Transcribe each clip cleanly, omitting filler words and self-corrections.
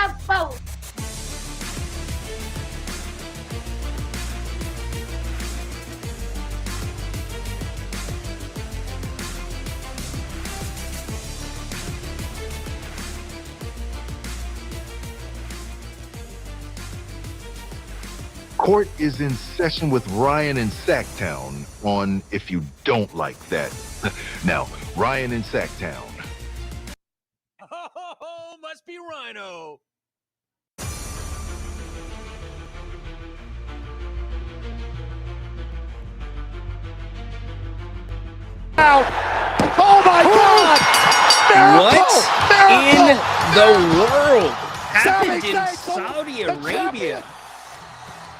the boat. Court is in session with Ryan in Sacktown on If You Don't Like That. Now, Ryan in Sacktown. Oh, must be Ryno. Oh my God! What Miracle! in the world happened Sammy in Zayn, Saudi the Arabia?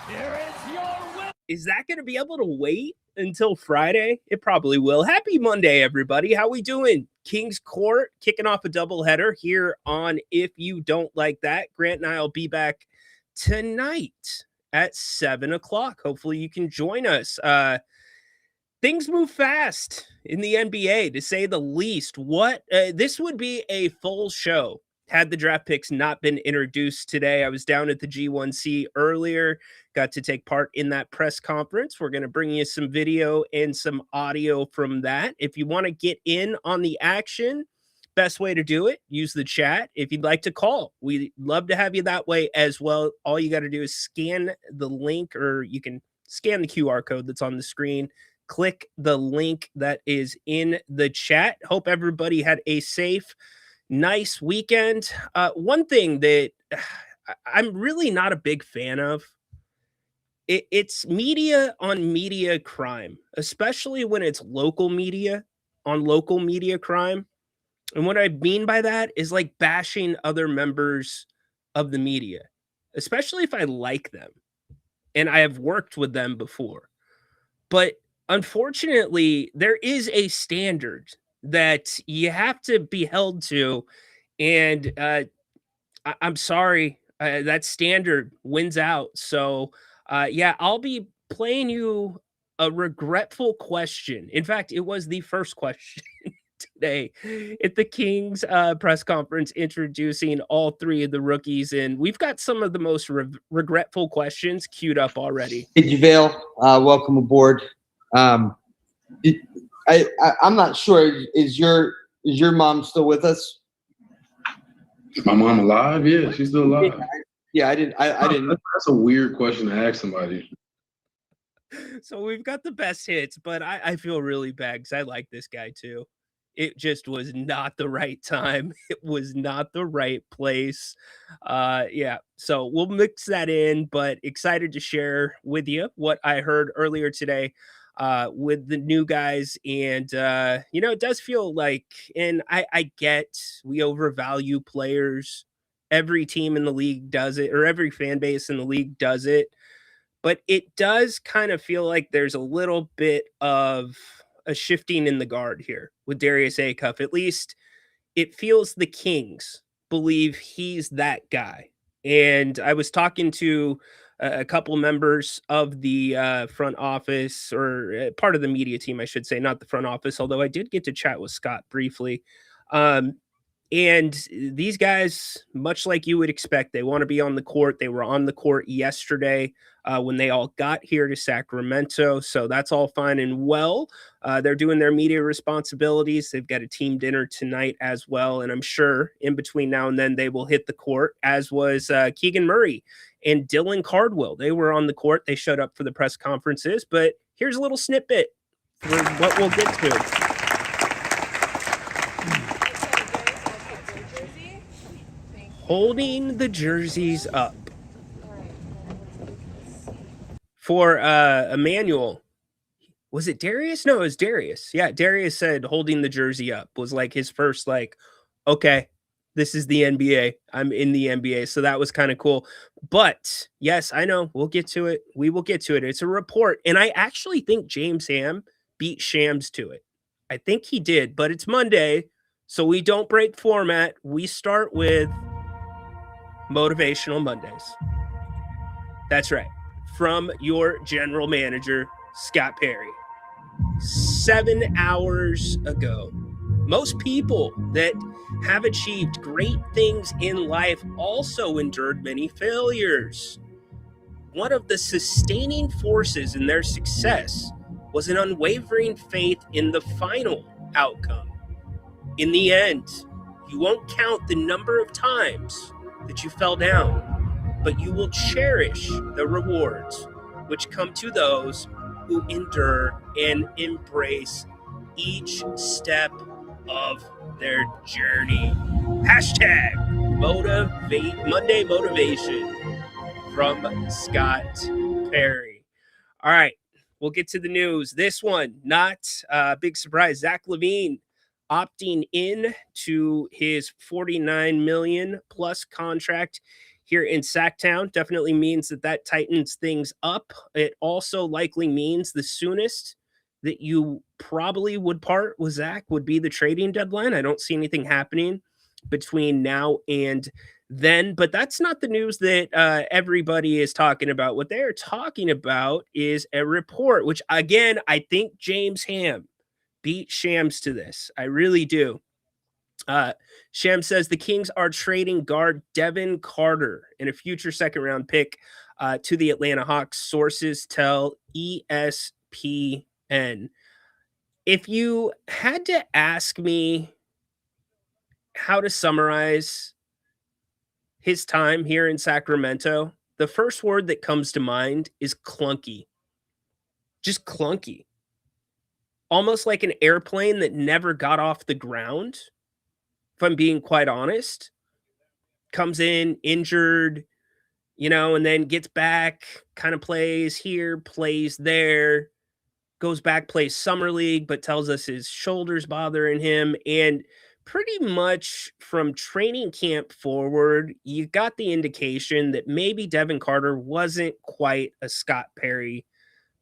Here is your win. Is that going to be able to wait until Friday? It probably will. Happy Monday, everybody. How we doing? King's Court kicking off a doubleheader here on If You Don't Like That. Grant and I will be back tonight at 7 o'clock. Hopefully you can join us. Things move fast in the NBA, to say the least. This would be a full show had the draft picks not been introduced today. I was down at the G1C earlier, got to take part in that press conference. We're going to bring you some video and some audio from that. If you want to get in on the action, best way to do it, use the chat. If you'd like to call, we'd love to have you that way as well. All you got to do is scan the link, or you can scan the QR code that's on the screen. Click the link that is in the chat. Hope everybody had a safe, nice weekend. One thing that I'm really not a big fan of, it's media on media crime, especially when it's local media on local media crime. And what I mean by that is like bashing other members of the media, especially if I like them and I have worked with them before. But unfortunately, there is a standard that you have to be held to. And I'm sorry, that standard wins out. So, yeah, I'll be playing you a regretful question. In fact, it was the first question today at the Kings press conference, introducing all three of the rookies. And we've got some of the most regretful questions queued up already. Hey, JaVale, welcome aboard. I'm not sure. Is your mom still with us? Is my mom alive? Yeah, she's still alive. Yeah, I didn't. That's a weird question to ask somebody. So we've got the best hits, but I feel really bad because I like this guy too. It just was not the right time. It was not the right place. Yeah, so we'll mix that in, but excited to share with you what I heard earlier today with the new guys. And, it does feel like, and I get we overvalue players. Every team in the league does it, or every fan base in the league does it. But it does kind of feel like there's a little bit of a shifting in the guard here with Darius Acuff. At least it feels the Kings believe he's that guy. And I was talking to a couple members of the front office, or part of the media team, I should say, not the front office, although I did get to chat with Scott briefly. And these guys, much like you would expect, they want to be on the court. They were on the court yesterday when they all got here to Sacramento. So that's all fine and well. They're doing their media responsibilities. They've got a team dinner tonight as well. And I'm sure in between now and then they will hit the court, as was Keegan Murray and Dylan Cardwell. They were on the court. They showed up for the press conferences. But here's a little snippet for what we'll get to. Holding the jerseys up for Emmanuel. Was it Darius? No, it was Darius. Yeah, Darius said holding the jersey up was like his first, like, okay, this is the NBA. I'm in the NBA. So that was kind of cool. But yes, I know. We'll get to it. We will get to it. It's a report. And I actually think James Ham beat Shams to it. I think he did, but it's Monday, so we don't break format. We start with Motivational Mondays. That's right. From your general manager, Scott Perry. 7 hours ago, Most people that have achieved great things in life also endured many failures. One of the sustaining forces in their success was an unwavering faith in the final outcome. In the end, you won't count the number of times that you fell down, but you will cherish the rewards which come to those who endure and embrace each step of their journey. Hashtag Monday Motivation from Scott Perry. All right, we'll get to the news. This one, not a big surprise. Zach LaVine opting in to his $49 million plus contract here in Sacktown definitely means that tightens things up. It also likely means the soonest that you probably would part with Zach would be the trading deadline. I don't see anything happening between now and then, but that's not the news that everybody is talking about. What they're talking about is a report, which again, I think James Ham beat Shams to this. I really do. Shams says the Kings are trading guard Devin Carter in a future second round pick to the Atlanta Hawks. Sources tell ESPN. If you had to ask me how to summarize his time here in Sacramento, the first word that comes to mind is clunky. Just clunky. Almost like an airplane that never got off the ground, if I'm being quite honest. Comes in injured, and then gets back, kind of plays here, plays there, goes back, plays summer league, but tells us his shoulder's bothering him. And pretty much from training camp forward, you got the indication that maybe Devin Carter wasn't quite a Scott Perry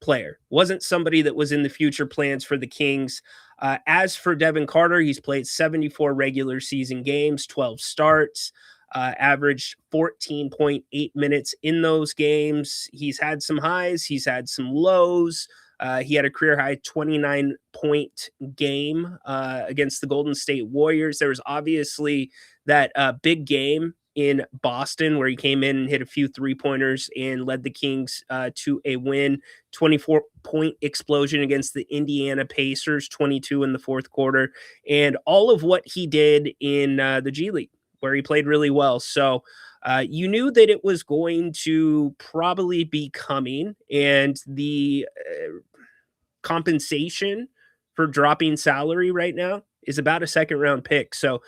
player, wasn't somebody that was in the future plans for the Kings. As for Devin Carter, he's played 74 regular season games, 12 starts, averaged 14.8 minutes in those games. He's had some highs, he's had some lows. He had a career high 29-point game against the Golden State Warriors. There was obviously that big game in Boston where he came in and hit a few three-pointers and led the Kings to a win. 24-point explosion against the Indiana Pacers, 22 in the fourth quarter, and all of what he did in the G League where he played really well. So you knew that it was going to probably be coming, and the compensation for dropping salary right now is about a second round pick. So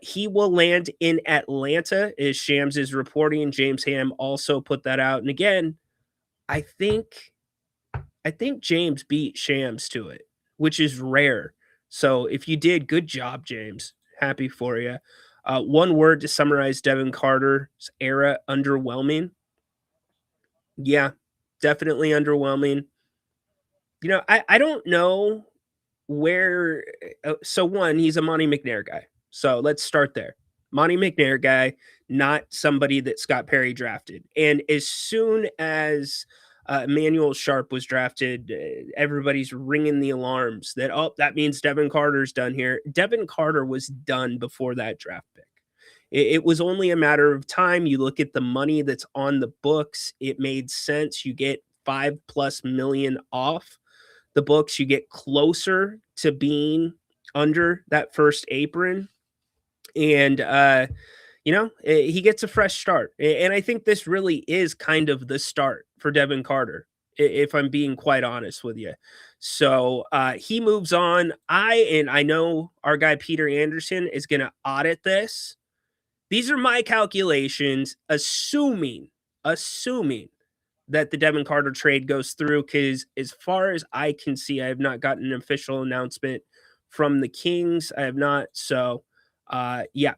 he will land in Atlanta, as Shams is reporting. James Ham also put that out. And again, I think James beat Shams to it, which is rare. So if you did, good job, James. Happy for you. One word to summarize Devin Carter's era: underwhelming. Yeah, definitely underwhelming. I don't know where. So one, he's a Monty McNair guy. So let's start there. Monty McNair guy, not somebody that Scott Perry drafted. And as soon as Emmanuel Sharp was drafted, everybody's ringing the alarms that, that means Devin Carter's done here. Devin Carter was done before that draft pick. It was only a matter of time. You look at the money that's on the books, it made sense. You get $5+ million off the books. You get closer to being under that first apron. And, he gets a fresh start. And I think this really is kind of the start for Devin Carter, if I'm being quite honest with you. So he moves on. I know our guy Peter Anderson is going to audit this. These are my calculations, assuming that the Devin Carter trade goes through, because as far as I can see, I have not gotten an official announcement from the Kings. I have not. So, yeah.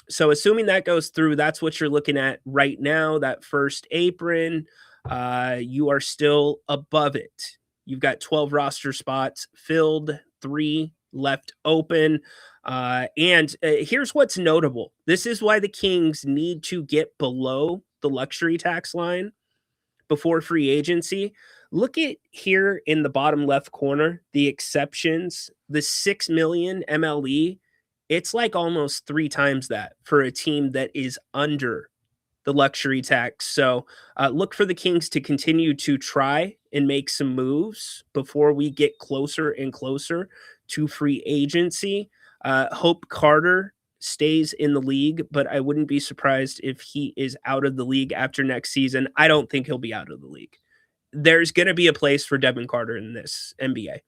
So assuming that goes through, that's what you're looking at right now, that first apron. You are still above it. You've got 12 roster spots filled, 3 left open. And here's what's notable. This is why the Kings need to get below the luxury tax line before free agency. Look at here in the bottom left corner, the exceptions, the 6 million MLE. It's like almost 3 times that for a team that is under the luxury tax. So look for the Kings to continue to try and make some moves before we get closer and closer to free agency. Hope Carter stays in the league, but I wouldn't be surprised if he is out of the league after next season. I don't think he'll be out of the league. There's going to be a place for Devin Carter in this NBA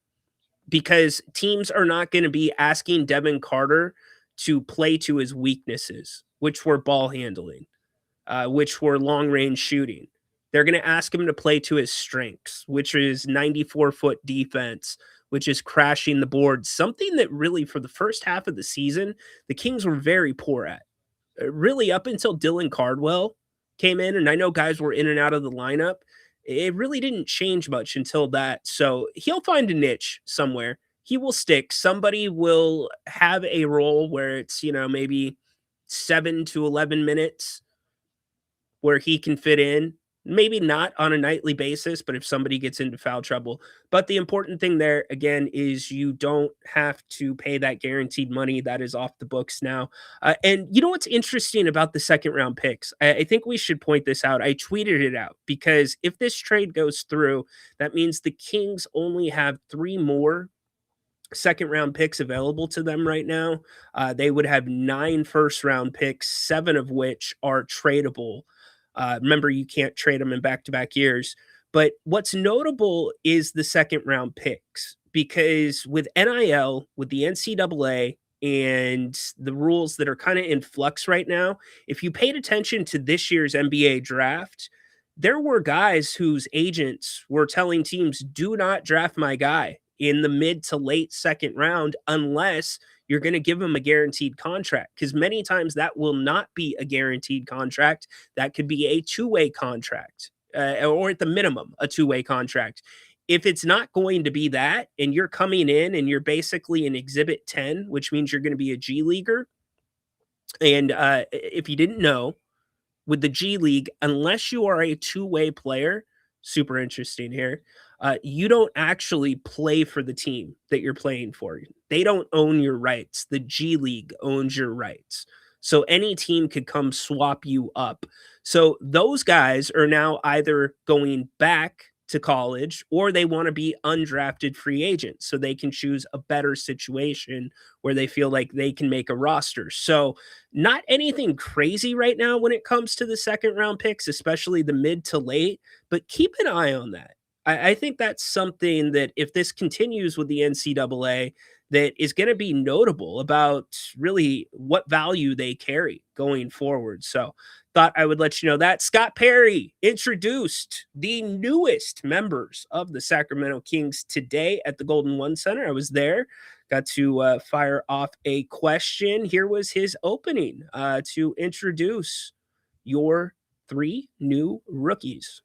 because teams are not going to be asking Devin Carter to play to his weaknesses, which were ball handling, which were long range shooting. They're going to ask him to play to his strengths, which is 94-foot defense, which is crashing the board, something that really for the first half of the season, the Kings were very poor at. Really up until Dylan Cardwell came in, and I know guys were in and out of the lineup, it really didn't change much until that. So he'll find a niche somewhere. He will stick. Somebody will have a role where it's, maybe 7 to 11 minutes where he can fit in. Maybe not on a nightly basis, but if somebody gets into foul trouble. But the important thing there, again, is you don't have to pay that guaranteed money. That is off the books now. And you know what's interesting about the second round picks? I think we should point this out. I tweeted it out because if this trade goes through, that means the Kings only have 3 more second round picks available to them right now. They would have 9 first round picks, 7 of which are tradable. Remember, you can't trade them in back-to-back years. But what's notable is the second round picks, because with NIL, with the NCAA, and the rules that are kind of in flux right now, if you paid attention to this year's NBA draft, there were guys whose agents were telling teams, do not draft my guy in the mid to late second round unless you're going to give him a guaranteed contract, because many times that will not be a guaranteed contract. That could be a 2-way contract, or at the minimum, a 2-way contract. If it's not going to be that, and you're coming in and you're basically an Exhibit 10, which means you're going to be a G Leaguer. And if you didn't know, with the G League, unless you are a 2-way player, super interesting here, you don't actually play for the team that you're playing for. They don't own your rights. The G League owns your rights. So any team could come swap you up. So those guys are now either going back to college or they want to be undrafted free agents so they can choose a better situation where they feel like they can make a roster. So not anything crazy right now when it comes to the second round picks, especially the mid to late, but keep an eye on that. I think that's something that if this continues with the NCAA, that is going to be notable about really what value they carry going forward. So thought I would let you know that. Scott Perry introduced the newest members of the Sacramento Kings today at the Golden One Center. I was there, got to fire off a question. Here was his opening to introduce your 3 new rookies.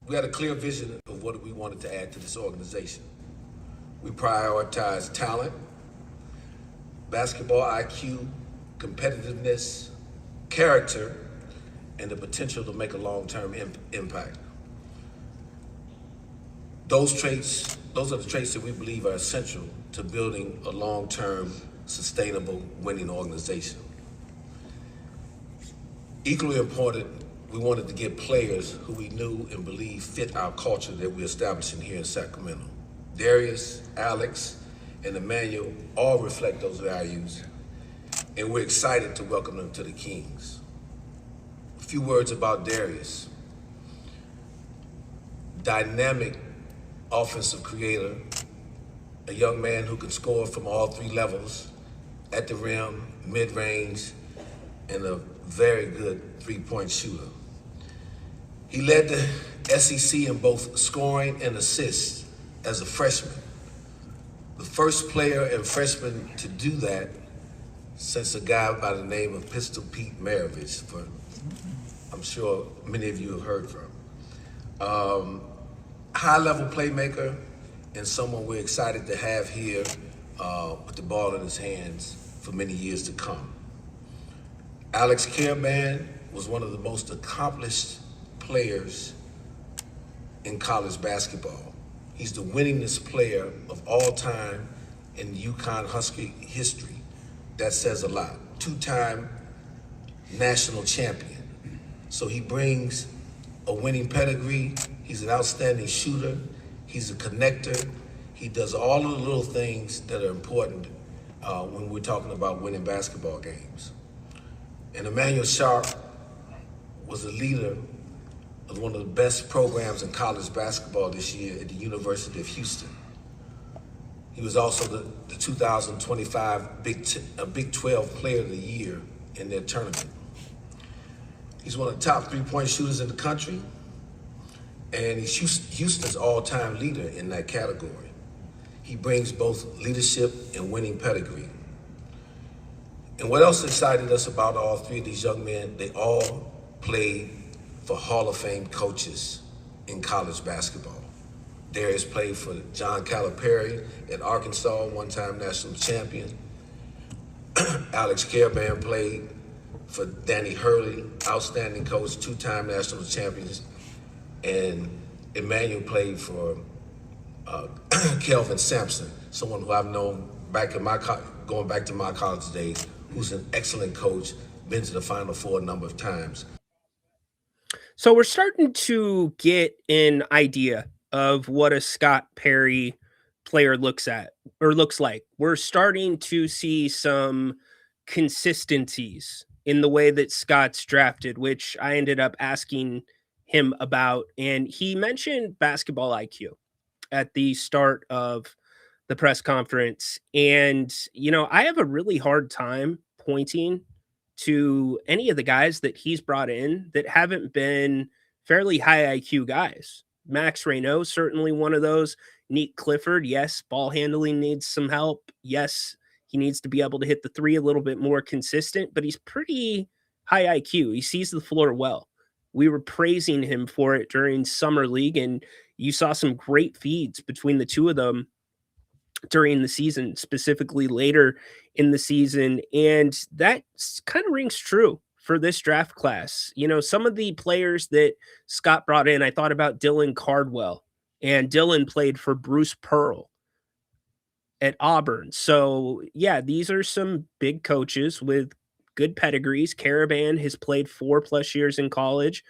We had a clear vision of what we wanted to add to this organization. We prioritize talent, basketball IQ, competitiveness, character, and the potential to make a long-term impact. Those are the traits that we believe are essential to building a long-term, sustainable, winning organization. Equally important, we wanted to get players who we knew and believed fit our culture that we're establishing here in Sacramento. Darius, Alex, and Emmanuel all reflect those values, and we're excited to welcome them to the Kings. A few words about Darius. Dynamic offensive creator, a young man who can score from all 3 levels, at the rim, mid-range, and a very good 3-point shooter. He led the SEC in both scoring and assists as a freshman. The first player and freshman to do that since a guy by the name of Pistol Pete Maravich, I'm sure many of you have heard from. High-level playmaker and someone we're excited to have here with the ball in his hands for many years to come. Alex Cairban was one of the most accomplished players in college basketball. He's the winningest player of all time in UConn Husky history. That says a lot. Two-time national champion. So he brings a winning pedigree. He's an outstanding shooter. He's a connector. He does all of the little things that are important when we're talking about winning basketball games. And Emmanuel Sharp was a leader of one of the best programs in college basketball this year at the University of Houston. He was also the 2025 Big 12 Player of the Year in their tournament. He's one of the top three-point shooters in the country, and he's Houston's all-time leader in that category. He brings both leadership and winning pedigree. And what else excited us about all three of these young men, they all played for Hall of Fame coaches in college basketball. Darius played for John Calipari at Arkansas, one-time national champion. Alex Caravan played for Danny Hurley, outstanding coach, two-time national champions. And Emmanuel played for Kelvin Sampson, someone who I've known going back to my college days, who's an excellent coach, been to the Final Four a number of times. So we're starting to get an idea of what a Scott Perry player looks like. We're starting to see some consistencies in the way that Scott's drafted, which I ended up asking him about. And he mentioned basketball IQ at the start of the press conference. And, I have a really hard time pointing to any of the guys that he's brought in that haven't been fairly high IQ guys. Max Ryno, certainly one of those. Nick Clifford, yes, ball handling needs some help. Yes, he needs to be able to hit the three a little bit more consistent, but he's pretty high IQ. He sees the floor well. We were praising him for it during Summer League, and you saw some great feeds between the two of them during the season, specifically later in the season. And that kind of rings true for this draft class. Some of the players that Scott brought in, I thought about Dylan Cardwell, and Dylan played for Bruce Pearl at Auburn. So yeah, these are some big coaches with good pedigrees. Caravan has played 4+ years in college.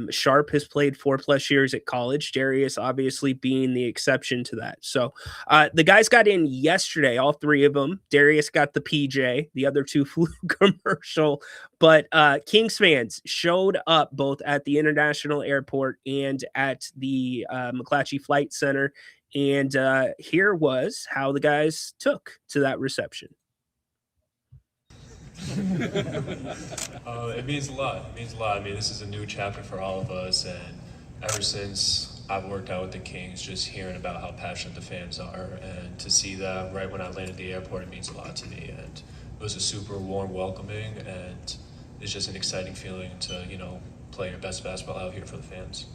Sharp has played 4+ years at college. Darius obviously being the exception to that. So the guys got in yesterday, all three of them. Darius got the PJ, the other two flew commercial, but Kings fans showed up both at the international airport and at the McClatchy Flight Center. And here was how the guys took to that reception. It means a lot. It means a lot. I mean, this is a new chapter for all of us, and ever since I've worked out with the Kings, just hearing about how passionate the fans are, and to see that right when I landed at the airport, it means a lot to me. And it was a super warm welcoming, and it's just an exciting feeling to, play your best basketball out here for the fans.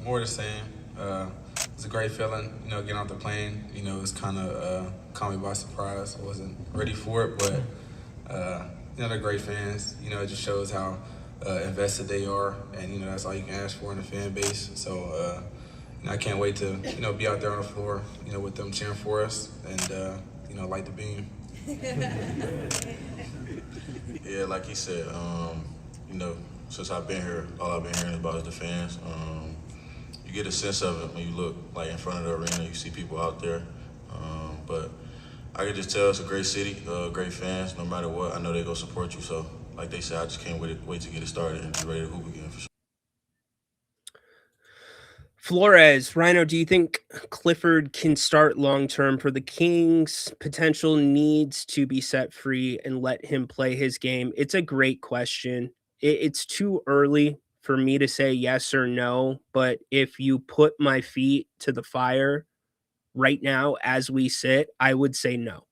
More the same. It's a great feeling, getting off the plane. It's kind of caught me by surprise. I wasn't ready for it, but they're great fans. It just shows how invested they are, and that's all you can ask for in a fan base. So I can't wait to be out there on the floor, with them cheering for us, and light the beam. Yeah, like he said, since I've been here, all I've been hearing about is the fans. You get a sense of it when you look in front of the arena, you see people out there. But I can just tell it's a great city, great fans. No matter what, I know they're gonna support you. So, like they said, I just can't wait to get it started and be ready to hoop again for sure. Flores, Ryno, do you think Clifford can start long-term for the Kings? Potential needs to be set free and let him play his game. It's a great question. It's too early for me to say yes or no, but if you put my feet to the fire right now as we sit, I would say no.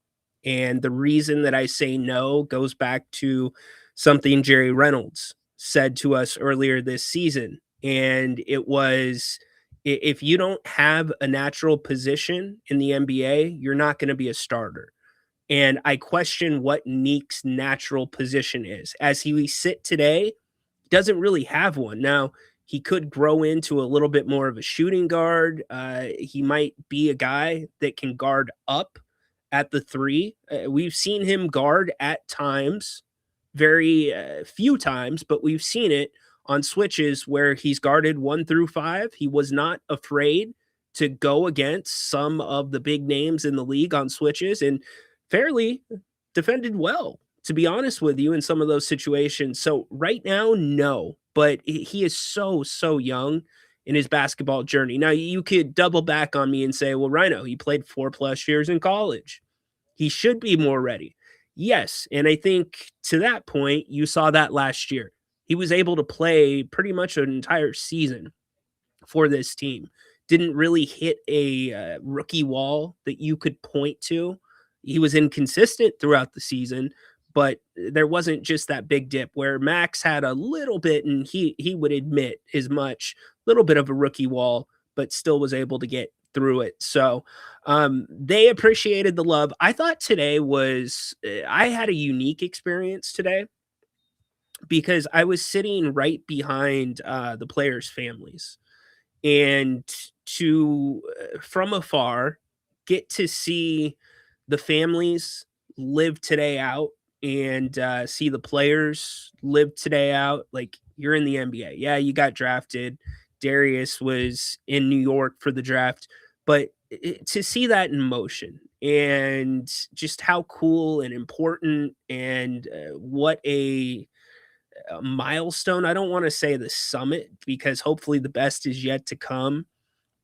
And the reason that I say no goes back to something Jerry Reynolds said to us earlier this season. And it was, if you don't have a natural position in the NBA, you're not going to be a starter. And I question what Neek's natural position is. As we sit today, doesn't really have one. Now, he could grow into a little bit more of a shooting guard. He might be a guy that can guard up at the three. We've seen him guard at times, very few times, but we've seen it on switches where he's guarded 1 through 5. He was not afraid to go against some of the big names in the league on switches and fairly defended well, to be honest with you, in some of those situations. So right now, no, but he is so young in his basketball journey. Now, you could double back on me and say, well, Ryno, he played 4+ years in college. He should be more ready. Yes, and I think to that point, you saw that last year. He was able to play pretty much an entire season for this team. Didn't really hit a rookie wall that you could point to. He was inconsistent throughout the season, but there wasn't just that big dip where Max had a little bit, and he would admit as much, little bit of a rookie wall, but still was able to get through it. So they appreciated the love. I thought today was, I had a unique experience today because I was sitting right behind the players' families, and to from afar get to see the families live today out and see the players live today out. Like, you're in the NBA. Yeah, you got drafted. Darius was in New York for the draft, but to see that in motion and just how cool and important and what a milestone. I don't want to say the summit because hopefully the best is yet to come,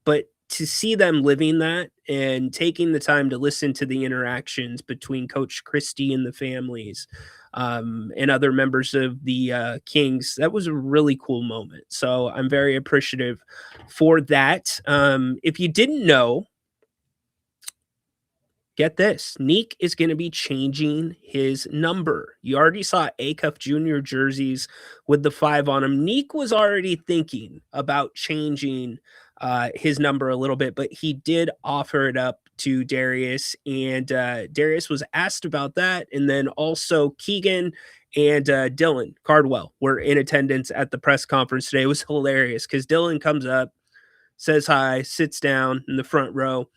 but to see them living that and taking the time to listen to the interactions between Coach Christie and the families and other members of the Kings, that was a really cool moment. So I'm very appreciative for that. If you didn't know, get this, Neek is going to be changing his number. You already saw Acuff Jr. jerseys with the 5 on them. Neek was already thinking about changing his number a little bit, but he did offer it up to Darius, and Darius was asked about that. And then also Keegan and Dylan Cardwell were in attendance at the press conference today. It was hilarious because Dylan comes up, says hi, sits down in the front row,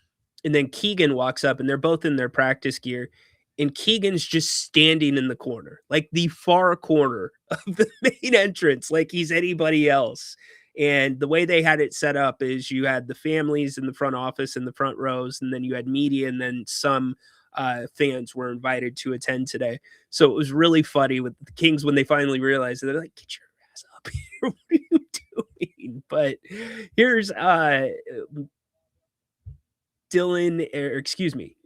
and then Keegan walks up, and they're both in their practice gear. And Keegan's just standing in the corner, like the far corner of the main entrance, like he's anybody else. And the way they had it set up is you had the families in the front office in the front rows, and then you had media, and then some fans were invited to attend today. So it was really funny with the Kings when they finally realized it. They're like, get your ass up here. What are you doing? But here's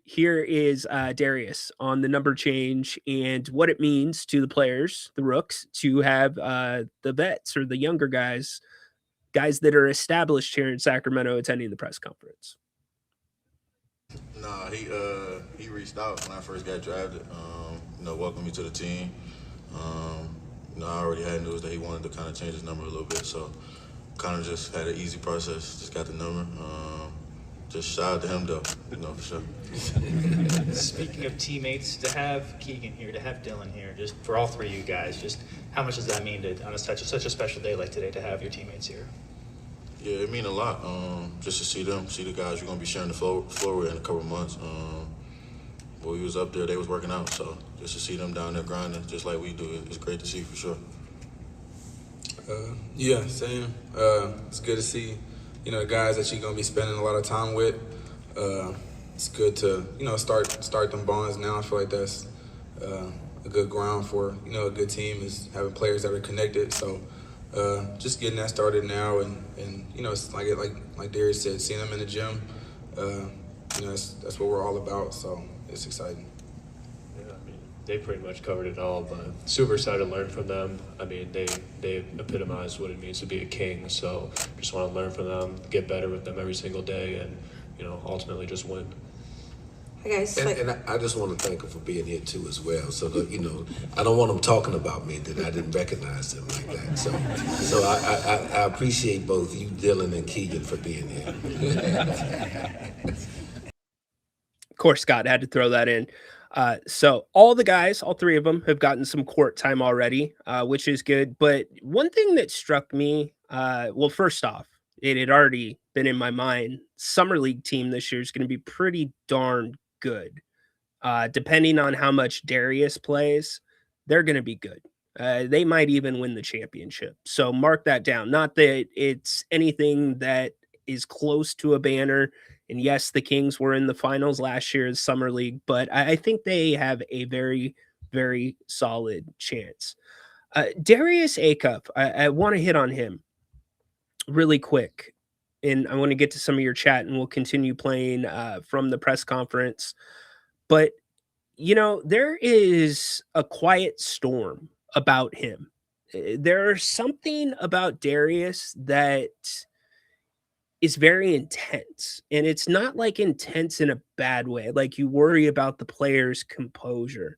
here is Darius on the number change and what it means to the players, the rooks, to have the vets or the younger guys that are established here in Sacramento attending the press conference. Nah, he reached out when I first got drafted. Welcomed me to the team. I already had news that he wanted to kind of change his number a little bit, so kind of just had an easy process. Just got the number. Just shout out to him though, for sure. Speaking of teammates, to have Keegan here, to have Dylan here, just for all three of you guys, just how much does that mean on such a special day like today to have your teammates here? Yeah, it mean a lot. Just to see them, see the guys you're gonna be sharing the floor with in a couple of months. When we was up there, they was working out, so just to see them down there grinding, just like we do, it's great to see for sure. Yeah, same. It's good to see, guys that you're gonna be spending a lot of time with. It's good to, start them bonds now. I feel like that's a good ground for, a good team is having players that are connected. So just getting that started now, and it's like Darius said, seeing them in the gym. That's what we're all about. So it's exciting. They pretty much covered it all, but super excited to learn from them. I mean, they epitomized what it means to be a King, so just want to learn from them, get better with them every single day, and ultimately just win. Hi guys. And I just want to thank them for being here too as well. So that, I don't want them talking about me that I didn't recognize them like that. So I appreciate both you, Dylan, and Keegan for being here. Of course, Scott had to throw that in. So all the guys, all three of them, have gotten some court time already, which is good. But one thing that struck me, well, first off, it had already been in my mind. Summer League team this year is going to be pretty darn good. Depending on how much Darius plays, they're going to be good. They might even win the championship. So mark that down. Not that it's anything that is close to a banner. And yes, the Kings were in the finals last year's Summer League, but I think they have a very, very solid chance. Darius Acuff, I want to hit on him really quick. And I want to get to some of your chat and we'll continue playing from the press conference. But there is a quiet storm about him. There's something about Darius that is very intense. And it's not like intense in a bad way, like you worry about the player's composure.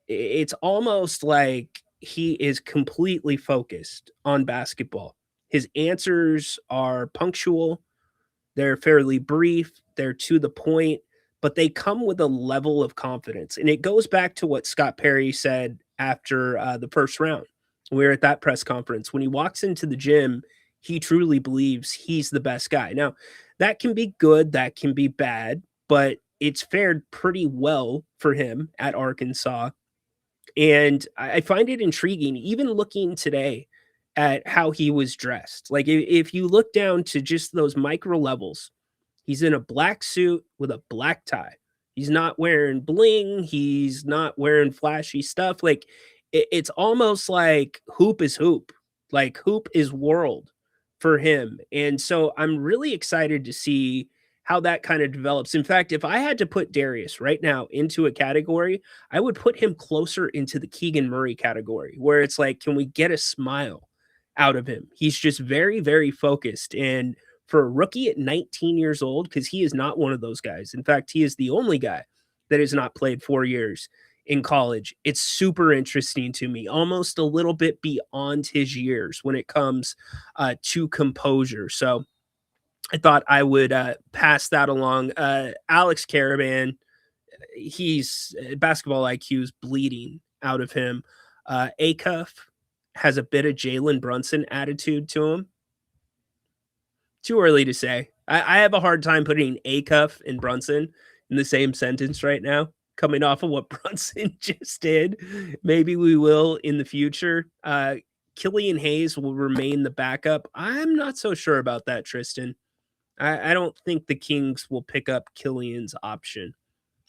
It's almost like he is completely focused on basketball. His answers are punctual, they're fairly brief, they're to the point, but they come with a level of confidence. And it goes back to what Scott Perry said after the first round. We were at that press conference. When he walks into the gym, he truly believes he's the best guy. Now, that can be good, that can be bad, but it's fared pretty well for him at Arkansas. And I find it intriguing, even looking today at how he was dressed. Like, if you look down to just those micro levels, he's in a black suit with a black tie. He's not wearing bling. He's not wearing flashy stuff. Like, it's almost like hoop is hoop. Like, hoop is world for him. And so I'm really excited to see how that kind of develops. In fact, if I had to put Darius right now into a category, I would put him closer into the Keegan Murray category, where it's like, can we get a smile out of him? He's just very, very focused. And for a rookie at 19 years old, because he is not one of those guys. In fact, he is the only guy that has not played 4 years in college. It's super interesting to me, almost a little bit beyond his years when it comes to composure. So I thought I would pass that along. Alex Caravan, he's basketball IQ is bleeding out of him. Acuff has a bit of Jalen Brunson attitude to him. Too early to say. I have a hard time putting Acuff and Brunson in the same sentence right now, coming off of what Brunson just did. Maybe we will in the future. Killian Hayes will remain the backup. I'm not so sure about that, Tristan. I don't think the Kings will pick up Killian's option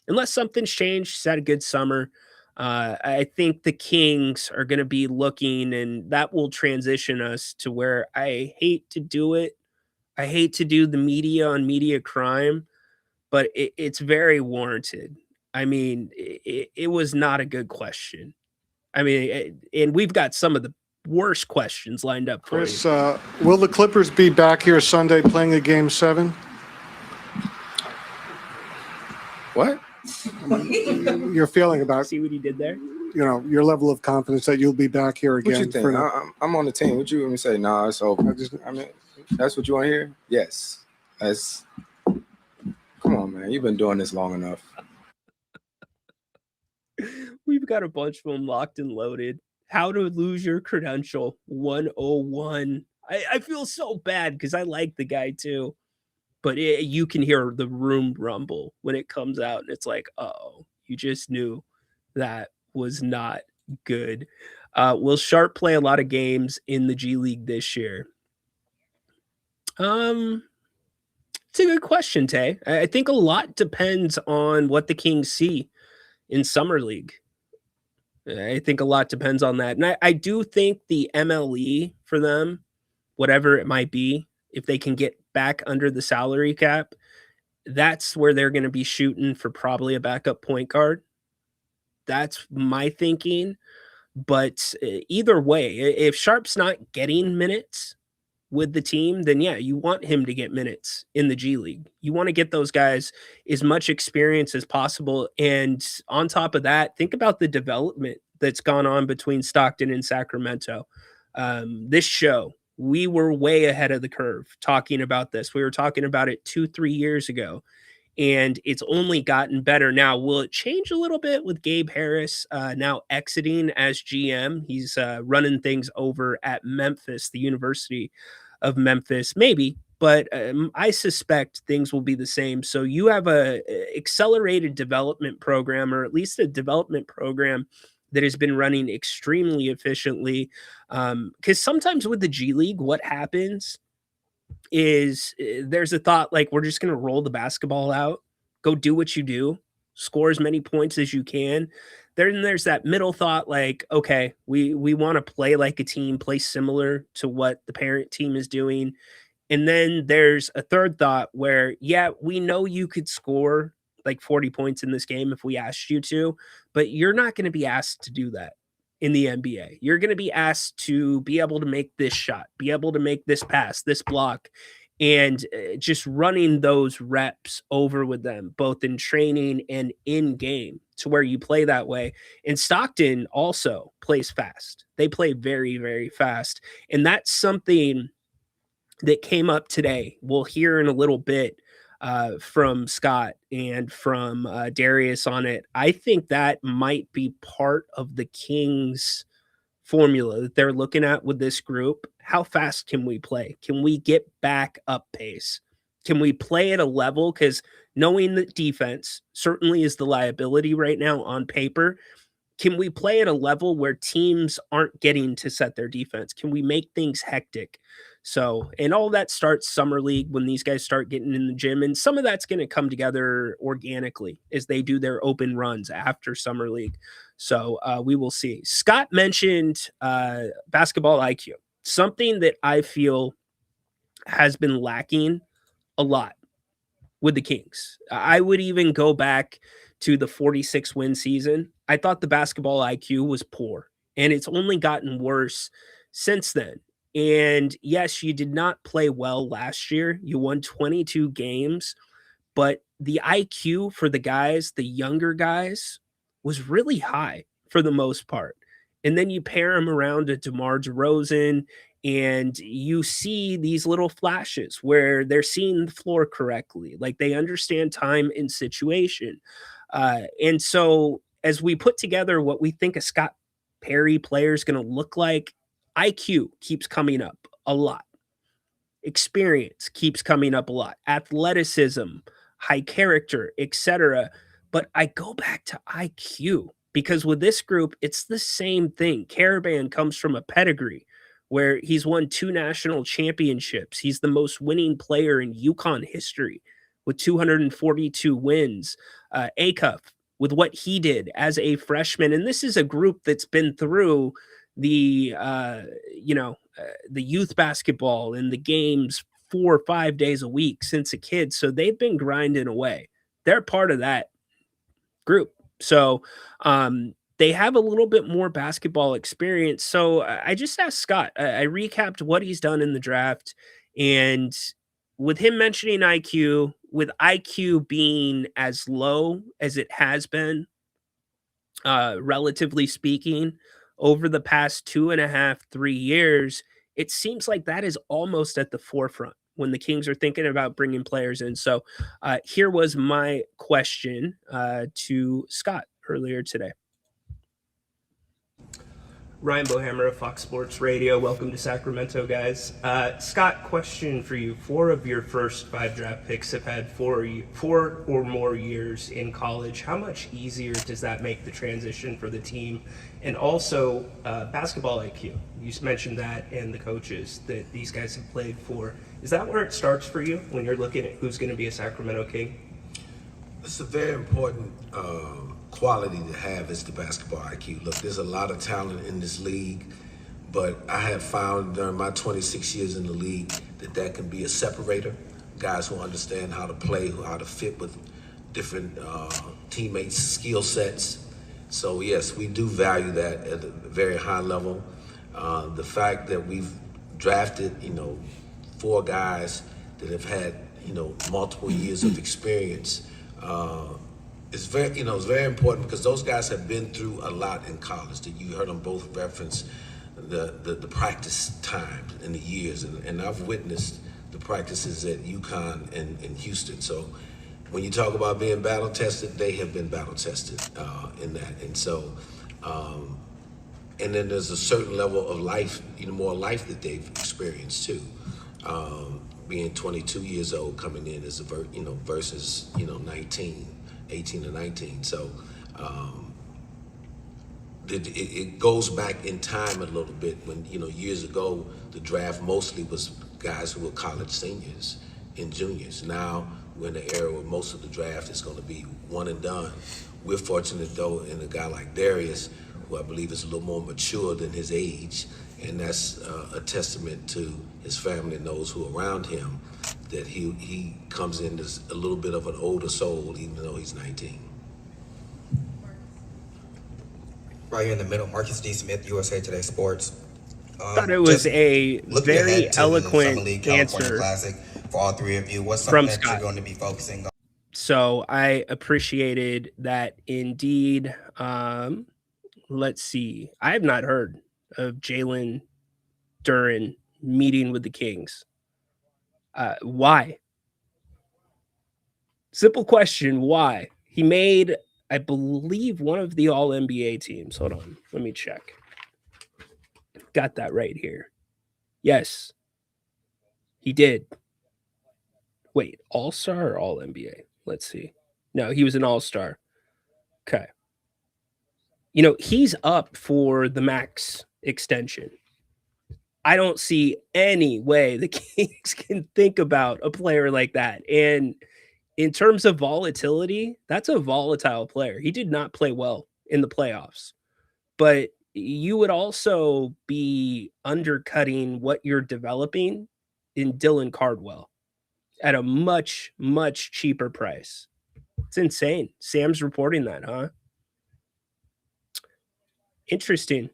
unless something's changed. He's had a good summer. I think the Kings are going to be looking, and that will transition us to where I hate to do it. I hate to do the media on media crime, but it's very warranted. I mean, it was not a good question. I mean, and we've got some of the worst questions lined up for Chris, you. will the Clippers be back here Sunday playing a Game 7? What? Your feeling about, see what he did there? Your level of confidence that you'll be back here again. What you think? I'm on the team. What you want me to say? No, it's over. I mean, that's what you want to hear? Yes. Come on, man. You've been doing this long enough. We've got a bunch of them locked and loaded. How to lose your credential 101. I feel so bad because I like the guy too. But you can hear the room rumble when it comes out. And it's like, oh, you just knew that was not good. Will Sharp play a lot of games in the G League this year? It's a good question, Tay. I think a lot depends on what the Kings see in Summer League. I think a lot depends on that. And I do think the MLE for them, whatever it might be, if they can get back under the salary cap, that's where they're going to be shooting for probably a backup point guard. That's my thinking. But either way, if Sharp's not getting minutes with the team, then yeah, you want him to get minutes in the G League. You want to get those guys as much experience as possible. And on top of that, think about the development that's gone on between Stockton and Sacramento. This show, we were way ahead of the curve talking about this. We were talking about it 2-3 years ago. and it's only gotten better. Now, will it change a little bit with Gabe Harris now exiting as GM? He's running things over at Memphis, the University of Memphis, maybe, but I suspect things will be the same. So you have a accelerated development program, or at least a development program that has been running extremely efficiently. Because sometimes with the G League, what happens is there's a thought like, we're just going to roll the basketball out, go do what you do, score as many points as you can. Then there's that middle thought like, okay, we want to play like a team, play similar to what the parent team is doing. And then there's a third thought where, yeah, we know you could score like 40 points in this game if we asked you to, but you're not going to be asked to do that in the NBA. You're going to be asked to be able to make this shot, be able to make this pass, this block, and just running those reps over with them, both in training and in game, to where you play that way. And Stockton also plays fast. They play very, very fast. And that's something that came up today. We'll hear in a little bit from Scott and from Darius on it. I think that might be part of the Kings formula that they're looking at with this group. How fast can we play? Can we get back up pace? Can we play at a level? Because knowing that defense certainly is the liability right now on paper, can we play at a level where teams aren't getting to set their defense? Can we make things hectic? So, and all that starts summer league when these guys start getting in the gym, and some of that's going to come together organically as they do their open runs after summer league. So we will see. Scott mentioned basketball IQ, something that I feel has been lacking a lot with the Kings. I would even go back to the 46 win season. I thought the basketball IQ was poor, and it's only gotten worse since then. And yes, you did not play well last year. You won 22 games, but the IQ for the guys, the younger guys, was really high for the most part. And then you pair them around to DeMar DeRozan, and you see these little flashes where they're seeing the floor correctly, like they understand time and situation. And so as we put together what we think a Scott Perry player is going to look like, IQ keeps coming up a lot. Experience keeps coming up a lot. Athleticism, high character, etc. But I go back to IQ because with this group, it's the same thing. Caravan comes from a pedigree where he's won 2 national championships. He's the most winning player in UConn history with 242 wins. Acuff with what he did as a freshman. And this is a group that's been through the youth basketball and the games 4 or 5 days a week since a kid. So they've been grinding away. They're part of that group. So they have a little bit more basketball experience. So I just asked Scott, I recapped what he's done in the draft, and with him mentioning IQ, with IQ being as low as it has been, relatively speaking, over the past 2.5, 3 years, it seems like that is almost at the forefront when the Kings are thinking about bringing players in. So here was my question to Scott earlier today. Ryan Bohammer of Fox Sports Radio. Welcome to Sacramento, guys. Scott, question for you. 4 of your first 5 draft picks have had 4 or more years in college. How much easier does that make the transition for the team? And also, basketball IQ. You mentioned that, and the coaches that these guys have played for. Is that where it starts for you when you're looking at who's going to be a Sacramento King? It's a very important quality to have, is the basketball IQ. Look, there's a lot of talent in this league, but I have found during my 26 years in the league that can be a separator. Guys who understand how to play, how to fit with different teammates' skill sets. So yes, we do value that at a very high level. The fact that we've drafted, 4 guys that have had, multiple years of experience, it's very important, because those guys have been through a lot in college. That you heard them both reference the practice time and the years, and I've witnessed the practices at UConn and Houston. So when you talk about being battle tested, they have been battle tested in that. And so, and then there's a certain level of life, more life that they've experienced too. Being 22 years old coming in as versus 19, 18 or 19. So it goes back in time a little bit when, years ago, the draft mostly was guys who were college seniors and juniors. Now we're in the era where most of the draft is going to be one and done. We're fortunate though in a guy like Darius, who I believe is a little more mature than his age, and that's a testament to his family and those who are around him, that he comes in as a little bit of an older soul, even though he's 19. Right here in the middle, Marcus D. Smith, USA Today Sports. Thought it was a very eloquent California answer Classic for all three of you. What's from something that Scott. you're going to be focusing on? So I appreciated that indeed. Let's see. I have not heard of Jalen Duren meeting with the Kings. Why? Simple question. Why? He made, I believe, one of the All-NBA teams. Hold on. Let me check. Got that right here. Yes. He did. Wait, All-Star or All-NBA? Let's see. No, he was an All-Star. Okay. He's up for the max extension. I don't see any way the Kings can think about a player like that. And in terms of volatility, that's a volatile player. He did not play well in the playoffs. But you would also be undercutting what you're developing in Dylan Cardwell at a much, much cheaper price. It's insane. Sam's reporting that, huh? Interesting.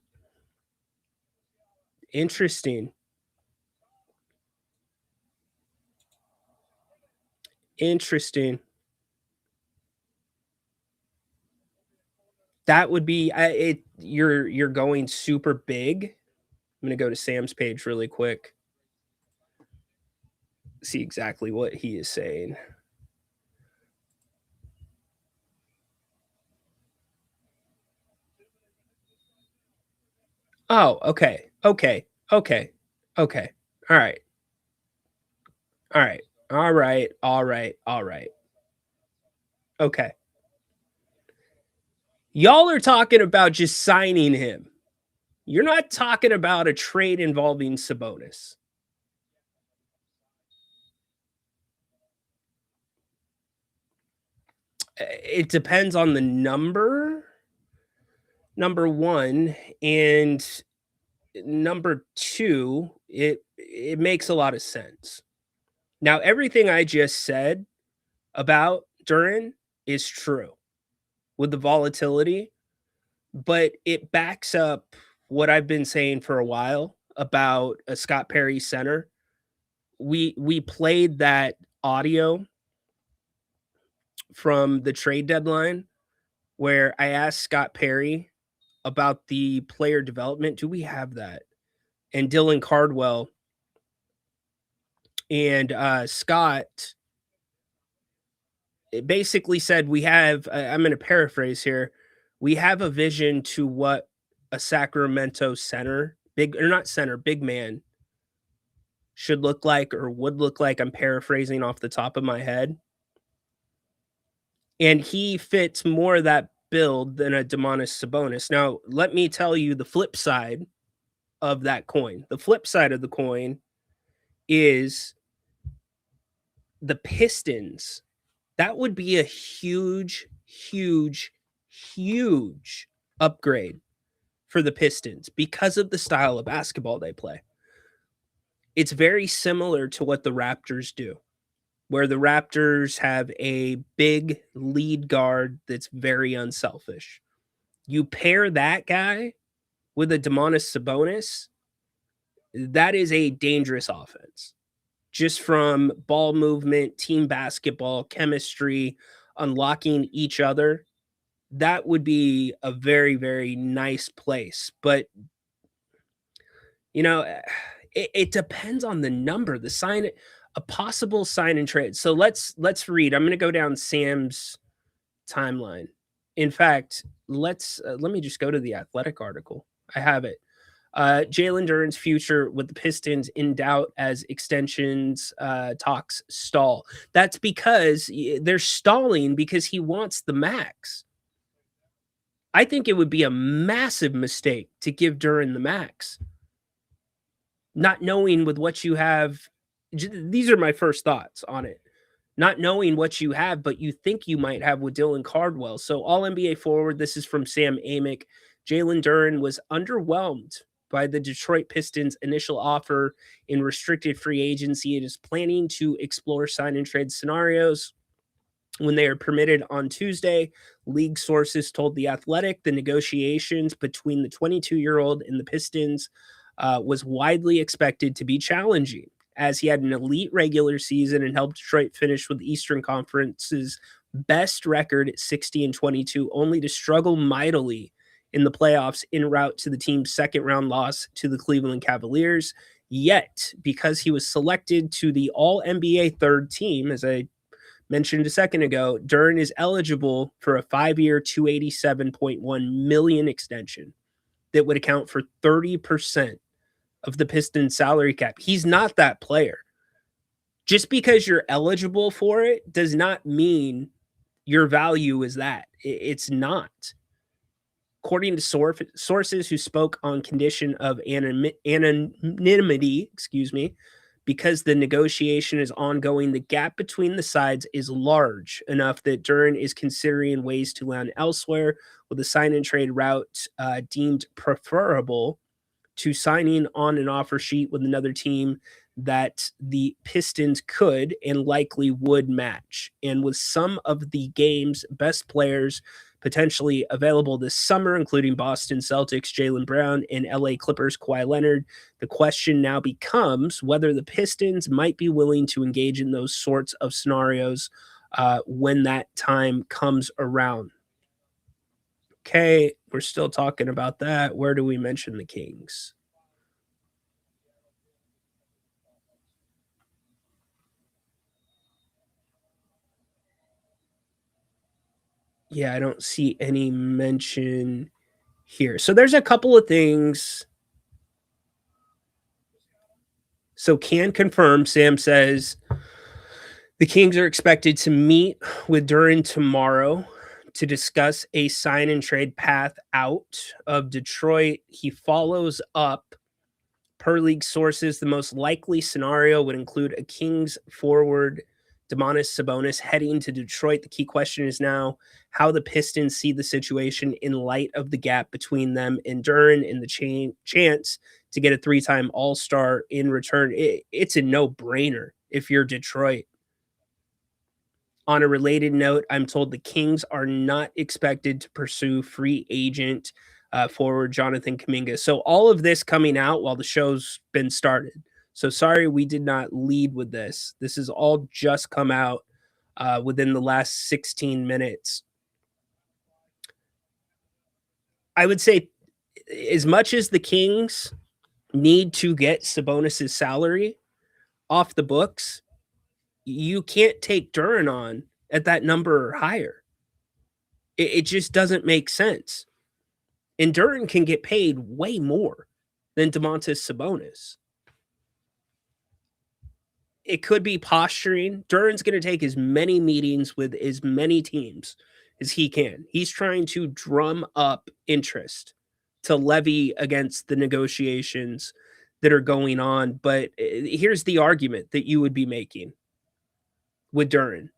That would be you're going super big. I'm going to go to Sam's page really quick. See exactly what he is saying. Oh, okay. All right. Okay. Y'all are talking about just signing him. You're not talking about a trade involving Sabonis. It depends on the number one, and number two, it makes a lot of sense. Now, everything I just said about Duren is true with the volatility, but it backs up what I've been saying for a while about a Scott Perry center. We played that audio from the trade deadline where I asked Scott Perry about the player development. Do we have that? And Dylan Cardwell and Scott it basically said we have, I'm going to paraphrase here, we have a vision to what a Sacramento center, big man should look like or would look like. I'm paraphrasing off the top of my head. And he fits more of that build than a Domantas Sabonis. Now, let me tell you the flip side of that coin. The flip side of the coin is the Pistons. That would be a huge upgrade for the Pistons because of the style of basketball they play. It's very similar to what the Raptors do, where the Raptors have a big lead guard that's very unselfish. You pair that guy with a Domantas Sabonis, that is a dangerous offense. Just from ball movement, team basketball, chemistry, unlocking each other, that would be a very, very nice place. But, it depends on the number. A possible sign and trade. So let's read. I'm going to go down Sam's timeline. In fact, let me just go to the Athletic article. I have it. Jalen Duren's future with the Pistons in doubt as extensions talks stall. That's because they're stalling because he wants the max. I think it would be a massive mistake to give Duren the max. Not knowing with what you have, these are my first thoughts on it. Not knowing what you have, but you think you might have with Dylan Cardwell. So all NBA forward, this is from Sam Amick. Jalen Duren was underwhelmed by the Detroit Pistons' initial offer in restricted free agency. It is planning to explore sign and trade scenarios when they are permitted on Tuesday. League sources told The Athletic the negotiations between the 22-year-old and the Pistons was widely expected to be challenging, as he had an elite regular season and helped Detroit finish with the Eastern Conference's best record at 60-22, only to struggle mightily in the playoffs en route to the team's second-round loss to the Cleveland Cavaliers. Yet, because he was selected to the All-NBA third team, as I mentioned a second ago, Duren is eligible for a 5-year, $287.1 million extension that would account for 30% of the Pistons salary cap. He's not that player. Just because you're eligible for it does not mean your value is that. It's not. According to sources who spoke on condition of anonymity, because the negotiation is ongoing, the gap between the sides is large enough that Duren is considering ways to land elsewhere, with the sign and trade route deemed preferable to signing on an offer sheet with another team that the Pistons could and likely would match. And with some of the game's best players potentially available this summer, including Boston Celtics, Jaylen Brown, and LA Clippers, Kawhi Leonard, the question now becomes whether the Pistons might be willing to engage in those sorts of scenarios when that time comes around. Okay, we're still talking about that. Where do we mention the Kings? Yeah, I don't see any mention here. So there's a couple of things. So can confirm, Sam says, the Kings are expected to meet with Duren tomorrow to discuss a sign and trade path out of Detroit. He follows up, per league sources, the most likely scenario would include a Kings forward, Domantas Sabonis, heading to Detroit. The key question is now how the Pistons see the situation in light of the gap between them and Duren and the chance to get a 3-time All-Star in return. It's a no-brainer if you're Detroit. On a related note, I'm told the Kings are not expected to pursue free agent forward Jonathan Kuminga. So all of this coming out while the show's been started. So sorry we did not lead with this. This has all just come out within the last 16 minutes. I would say as much as the Kings need to get Sabonis' salary off the books, you can't take Duren on at that number or higher. It just doesn't make sense. And Duren can get paid way more than Domantas Sabonis. It could be posturing. Duren's going to take as many meetings with as many teams as he can. He's trying to drum up interest to levy against the negotiations that are going on. But here's the argument that you would be making with Duren.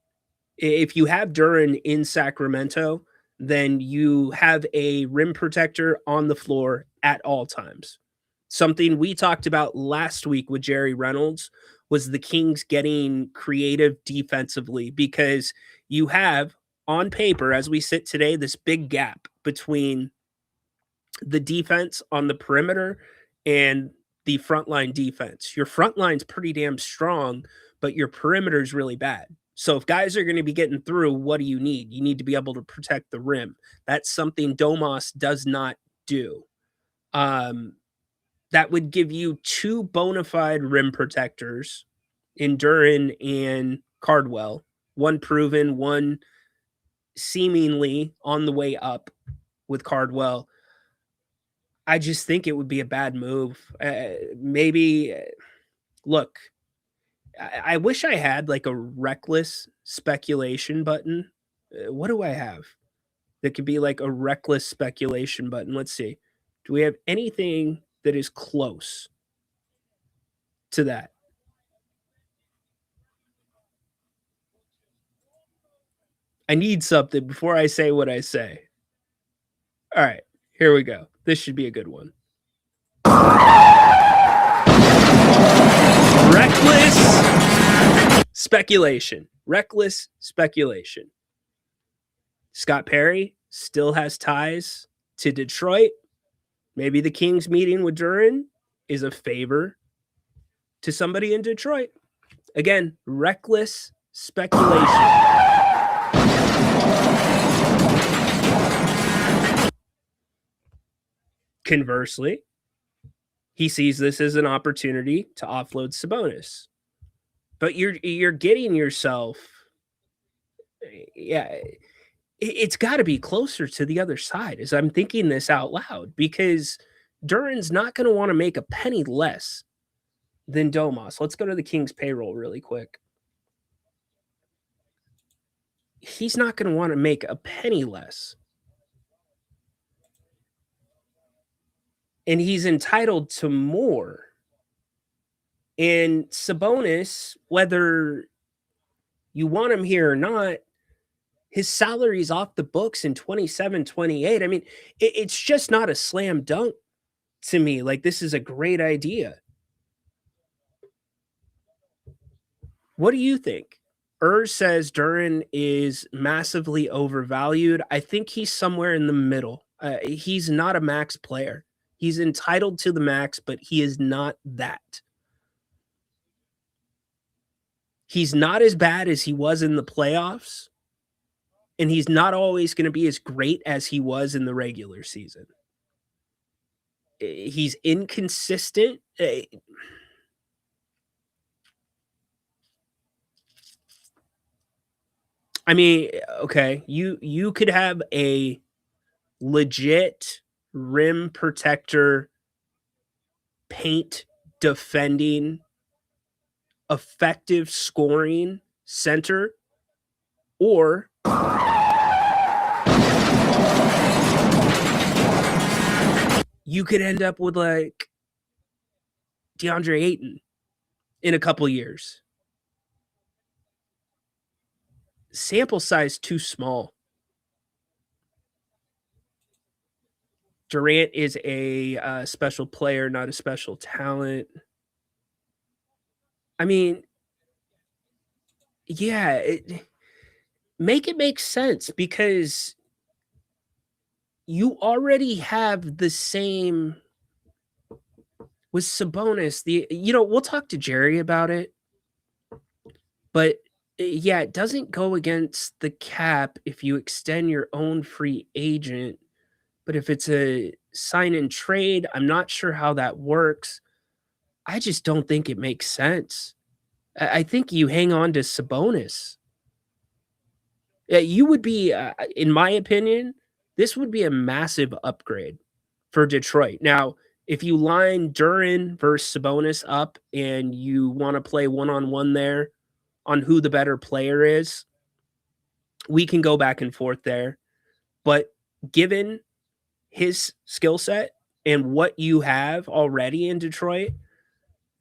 If you have Duren in Sacramento, then you have a rim protector on the floor at all times. Something we talked about last week with Jerry Reynolds was the Kings getting creative defensively, because you have on paper, as we sit today, this big gap between the defense on the perimeter and the frontline defense. Your frontline's pretty damn strong, but your perimeter is really bad. So if guys are going to be getting through, what do you need? You need to be able to protect the rim. That's something Domas does not do. That would give you two bona fide rim protectors in Duran and Cardwell. One proven, one seemingly on the way up with Cardwell. I just think it would be a bad move. Maybe, look, I wish I had like a reckless speculation button. What do I have that could be like a reckless speculation button? Let's see. Do we have anything that is close to that? I need something before I say what I say. All right, here we go. This should be a good one. Reckless speculation. Reckless speculation. Scott Perry still has ties to Detroit. Maybe the Kings meeting with Duran is a favor to somebody in Detroit. Again, reckless speculation. Conversely, he sees this as an opportunity to offload Sabonis. But you're getting yourself, yeah, it's got to be closer to the other side as I'm thinking this out loud, because Duran's not going to want to make a penny less than Domas. Let's go to the Kings payroll really quick. He's not going to want to make a penny less. And he's entitled to more. And Sabonis, whether you want him here or not, his salary's off the books in 27, 28. I mean, it's just not a slam dunk to me. Like, this is a great idea. What do you think? Says Duran is massively overvalued. I think he's somewhere in the middle. He's not a max player. He's entitled to the max, but he is not that. He's not as bad as he was in the playoffs, and he's not always going to be as great as he was in the regular season. He's inconsistent. I mean, okay, you could have a legit rim protector, paint defending, effective scoring center, or you could end up with like DeAndre Ayton in a couple years. Sample size too small. Durant is a special player, not a special talent. I mean, yeah, make it make sense, because you already have the same with Sabonis. We'll talk to Jerry about it, but yeah, it doesn't go against the cap if you extend your own free agent. But if it's a sign and trade, I'm not sure how that works. I just don't think it makes sense. I think you hang on to Sabonis. You would be, in my opinion, this would be a massive upgrade for Detroit. Now, if you line Duran versus Sabonis up and you want to play one-on-one there on who the better player is, we can go back and forth there. But given his skill set and what you have already in Detroit,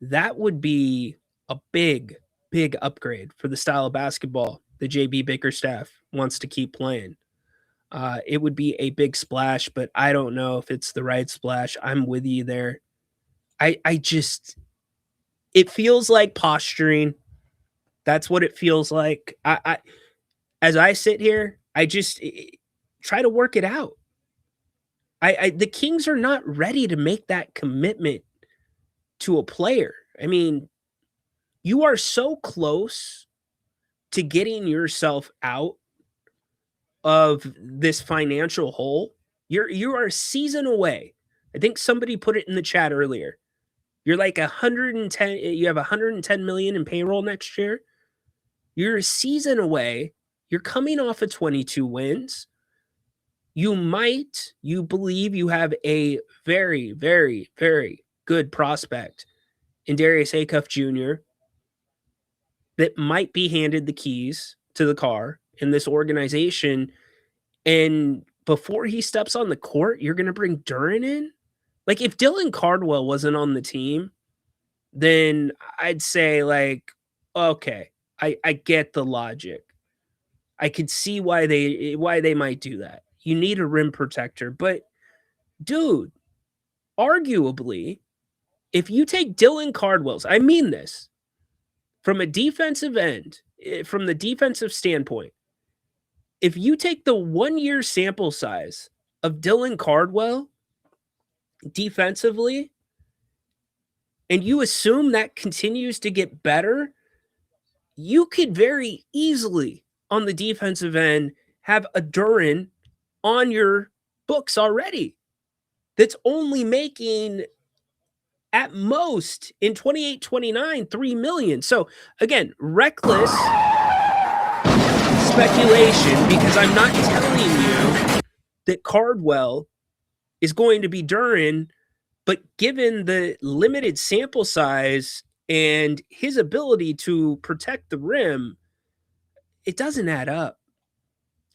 that would be a big, big upgrade for the style of basketball the JB Bickerstaff wants to keep playing. It would be a big splash, but I don't know if it's the right splash. I'm with you there. It feels like posturing. That's what it feels like. As I sit here, I just try to work it out. The Kings are not ready to make that commitment to a player. I mean, you are so close to getting yourself out of this financial hole. You are a season away. I think somebody put it in the chat earlier. You're like 110. You have 110 million in payroll next year. You're a season away. You're coming off of 22 wins. You believe you have a very, very, very good prospect in Darius Acuff Jr. that might be handed the keys to the car in this organization. And before he steps on the court, you're going to bring Duren in? Like, if Dylan Cardwell wasn't on the team, then I'd say, like, okay, I get the logic. I could see why they might do that. You need a rim protector, but dude, arguably, if you take Dylan Cardwell's, I mean this, from a defensive end, from the defensive standpoint, if you take the 1 year sample size of Dylan Cardwell defensively, and you assume that continues to get better, you could very easily on the defensive end have a Duren on your books already that's only making at most in 28-29 $3 million. So again, reckless speculation, because I'm not telling you that Cardwell is going to be Duren, but given the limited sample size and his ability to protect the rim, it doesn't add up.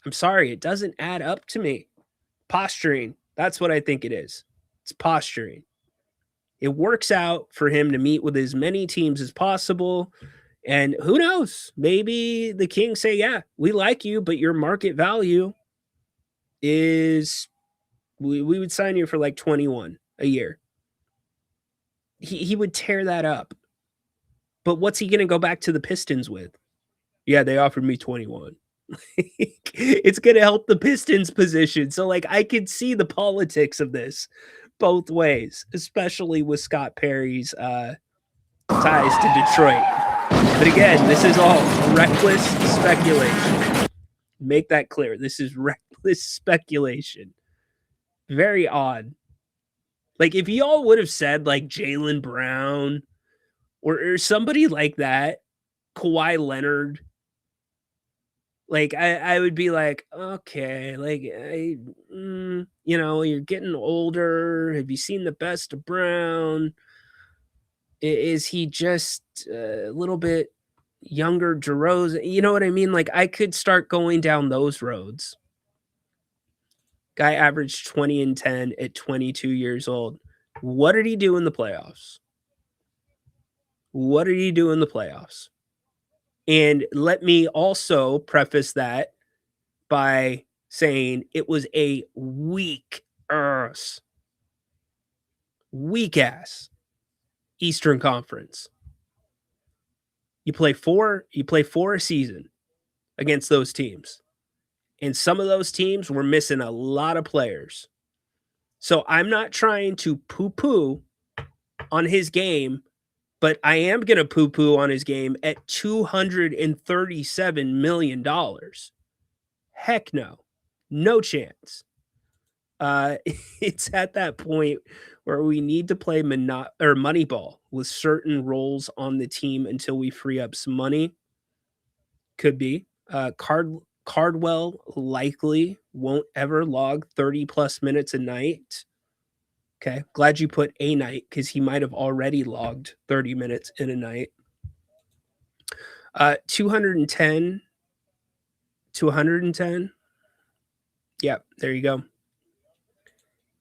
I'm sorry, it doesn't add up to me. Posturing, that's what I think it is. It's posturing. It works out for him to meet with as many teams as possible. And who knows? Maybe the Kings say, yeah, we like you, but your market value is we would sign you for like 21 a year. He would tear that up. But what's he going to go back to the Pistons with? Yeah, they offered me 21. It's going to help the Pistons position. So, like, I could see the politics of this both ways, especially with Scott Perry's ties to Detroit. But again, this is all reckless speculation. Make that clear. This is reckless speculation. Very odd. Like, if y'all would have said, like, Jaylen Brown or somebody like that, Kawhi Leonard, like, I would be like, okay, like, you're getting older. Have you seen the best of Brown? Is he just a little bit younger DeRozan? You know what I mean? Like, I could start going down those roads. Guy averaged 20 and 10 at 22 years old. What did he do in the playoffs? What did he do in the playoffs? And let me also preface that by saying it was a weak ass Eastern Conference. You play four a season against those teams. And some of those teams were missing a lot of players. So I'm not trying to poo-poo on his game, but I am going to poo-poo on his game at $237 million. Heck no. No chance. It's at that point where we need to play Moneyball with certain roles on the team until we free up some money. Could be. Cardwell likely won't ever log 30-plus minutes a night. Okay, glad you put a night because he might have already logged 30 minutes in a night. 210 to 110. Yep, there you go.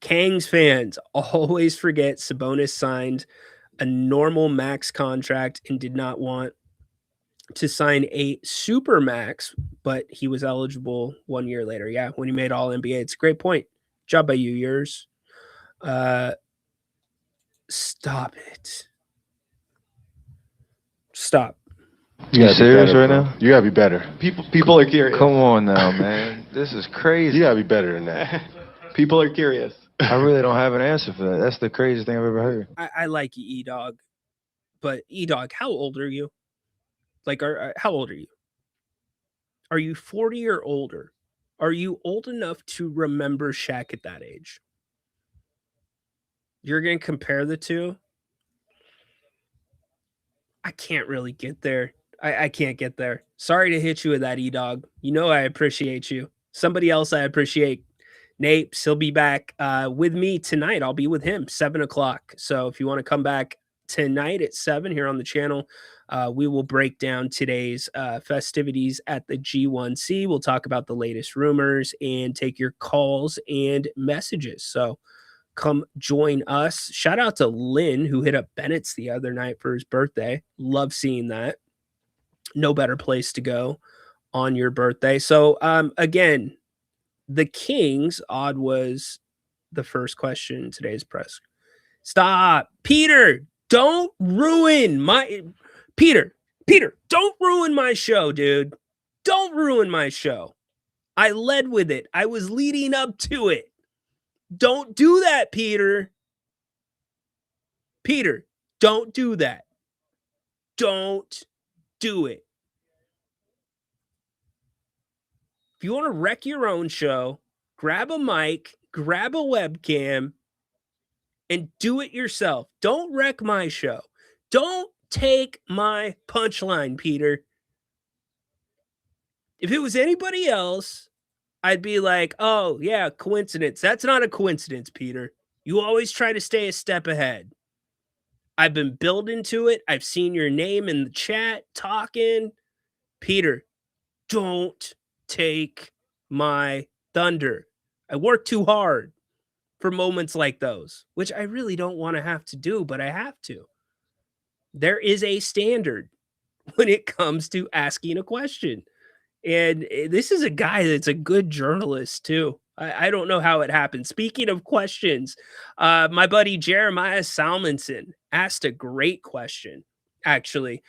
Kangs fans always forget Sabonis signed a normal max contract and did not want to sign a super max, but he was eligible 1 year later. Yeah, when he made all NBA. It's a great point. Job by you, yours. Stop it. Stop. You serious right now? You gotta be better. People are curious. Come on now, man. This is crazy. You gotta be better than that. People are curious. I really don't have an answer for that. That's the craziest thing I've ever heard. I like you, E-Dog. But E-Dog, how old are you? Like, how old are you? Are you 40 or older? Are you old enough to remember Shaq at that age? You're going to compare the two? I can't really get there. I can't get there. Sorry to hit you with that, E-Dog. You know I appreciate you. Somebody else I appreciate, Nate. He'll be back with me tonight. I'll be with him 7 o'clock. So if you want to come back tonight at 7 here on the channel, we will break down today's festivities at the G1C. We'll talk about the latest rumors and take your calls and messages. So come join us. Shout out to Lynn, who hit up Bennett's the other night for his birthday. Love seeing that. No better place to go on your birthday. So again, the Kings, odd was the first question in today's press. Stop. Peter, don't ruin my Peter, don't ruin my show, dude. Don't ruin my show. I led with it. I was leading up to it. Don't do that, Peter. Peter, don't do that. Don't do it. If you want to wreck your own show, grab a mic, grab a webcam, and do it yourself. Don't wreck my show. Don't take my punchline, Peter. If it was anybody else, I'd be like, oh, yeah, coincidence. That's not a coincidence, Peter. You always try to stay a step ahead. I've been building to it. I've seen your name in the chat talking. Peter, don't take my thunder. I work too hard for moments like those, which I really don't want to have to do, but I have to. There is a standard when it comes to asking a question. And this is a guy that's a good journalist, too. I don't know how it happened. Speaking of questions, my buddy Jeremiah Salmonson asked a great question, actually.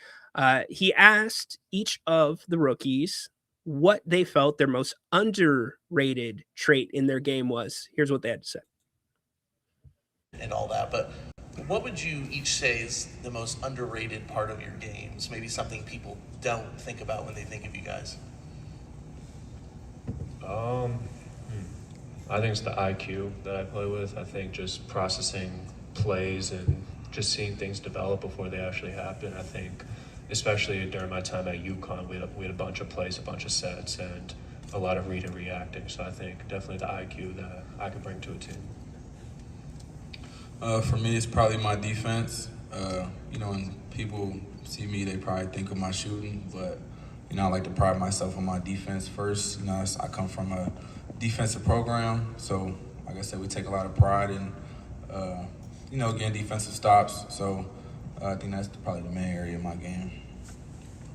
He asked each of the rookies what they felt their most underrated trait in their game was. Here's what they had to say. And all that, but what would you each say is the most underrated part of your games? Maybe something people don't think about when they think of you guys. I think it's the IQ that I play with. I think just processing plays and just seeing things develop before they actually happen. I think, especially during my time at UConn, we had a bunch of plays, a bunch of sets, and a lot of read and reacting. So I think definitely the IQ that I can bring to a team. For me, it's probably my defense. When people see me, they probably think of my shooting, but I like to pride myself on my defense first. I come from a defensive program, so like I said, we take a lot of pride in, getting defensive stops. So I think that's probably the main area of my game.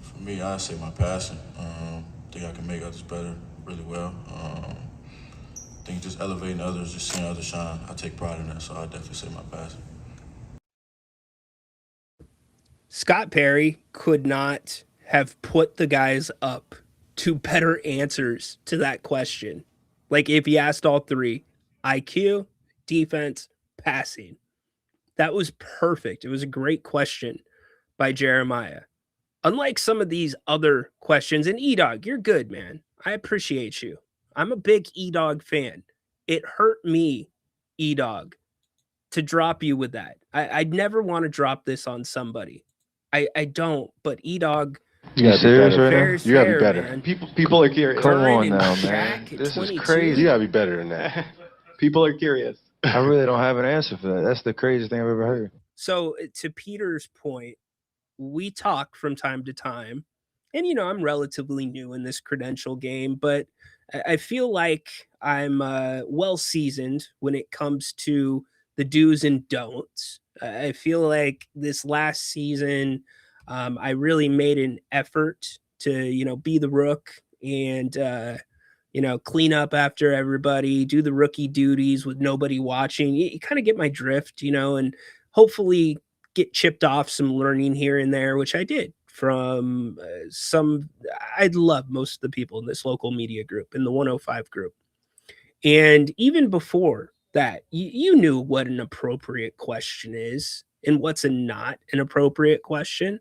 For me, I'd say my passing. I think I can make others better really well. I think just elevating others, just seeing others shine, I take pride in that, so I'd definitely say my passing. Scott Perry could not have put the guys up to better answers to that question. Like if he asked all three, IQ, defense, passing. That was perfect. It was a great question by Jeremiah. Unlike some of these other questions, and E-Dog, you're good, man. I appreciate you. I'm a big E-Dog fan. It hurt me, E-Dog, to drop you with that. I'd never want to drop this on somebody. I don't, but E-Dog... You gotta be better, Ryno? You gotta be better. Man. People are curious. Come on now, man. This is crazy. You gotta be better than that. People are curious. I really don't have an answer for that. That's the craziest thing I've ever heard. So to Peter's point, we talk from time to time, and I'm relatively new in this credential game, but I feel like I'm well seasoned when it comes to the do's and don'ts. I feel like this last season, I really made an effort to, be the rook and, clean up after everybody, do the rookie duties with nobody watching. You kind of get my drift, and hopefully get chipped off some learning here and there, which I did from I'd love most of the people in this local media group, in the 105 group. And even before that, you knew what an appropriate question is and what's not an appropriate question.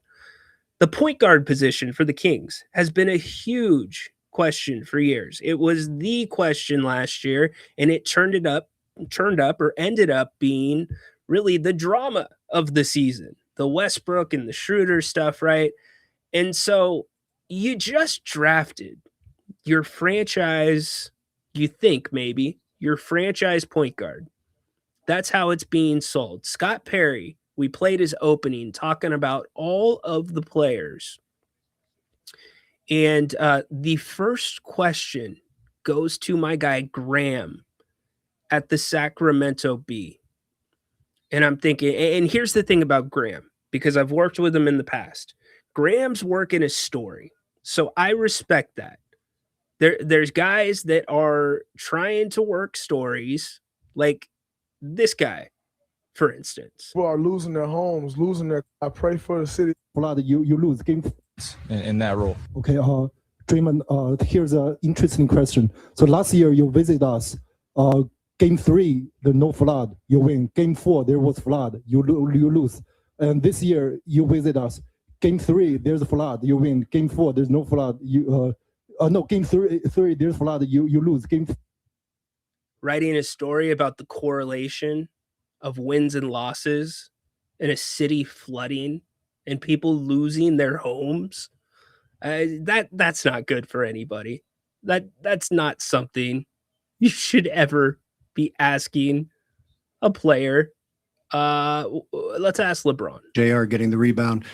The point guard position for the Kings has been a huge question for years. It was the question last year, and it turned up or ended up being really the drama of the season. the Westbrook and the Schroeder stuff, right? And so you just drafted your franchise, you think maybe, your franchise point guard. That's how it's being sold. Scott Perry, we played his opening talking about all of the players. And the first question goes to my guy Graham at the Sacramento Bee. And I'm thinking, and here's the thing about Graham, because I've worked with him in the past. Graham's working his story. So I respect that. There's guys that are trying to work stories, like this guy, for instance. People are losing their homes, losing their. I pray for the city. Vlad, you lose game in that role. Okay, Draymond, here's an interesting question. So last year you visit us. Game 3, there's no flood, you win. Game 4, there was flood, you lose. And this year you visit us. Game 3, there's a flood, you win. Game 4, there's no flood. Game 3, there's flood, you lose. Writing a story about the correlation of wins and losses in a city flooding and people losing their homes. That's not good for anybody. That's not something you should ever be asking a player. Let's ask LeBron. JR getting the rebound.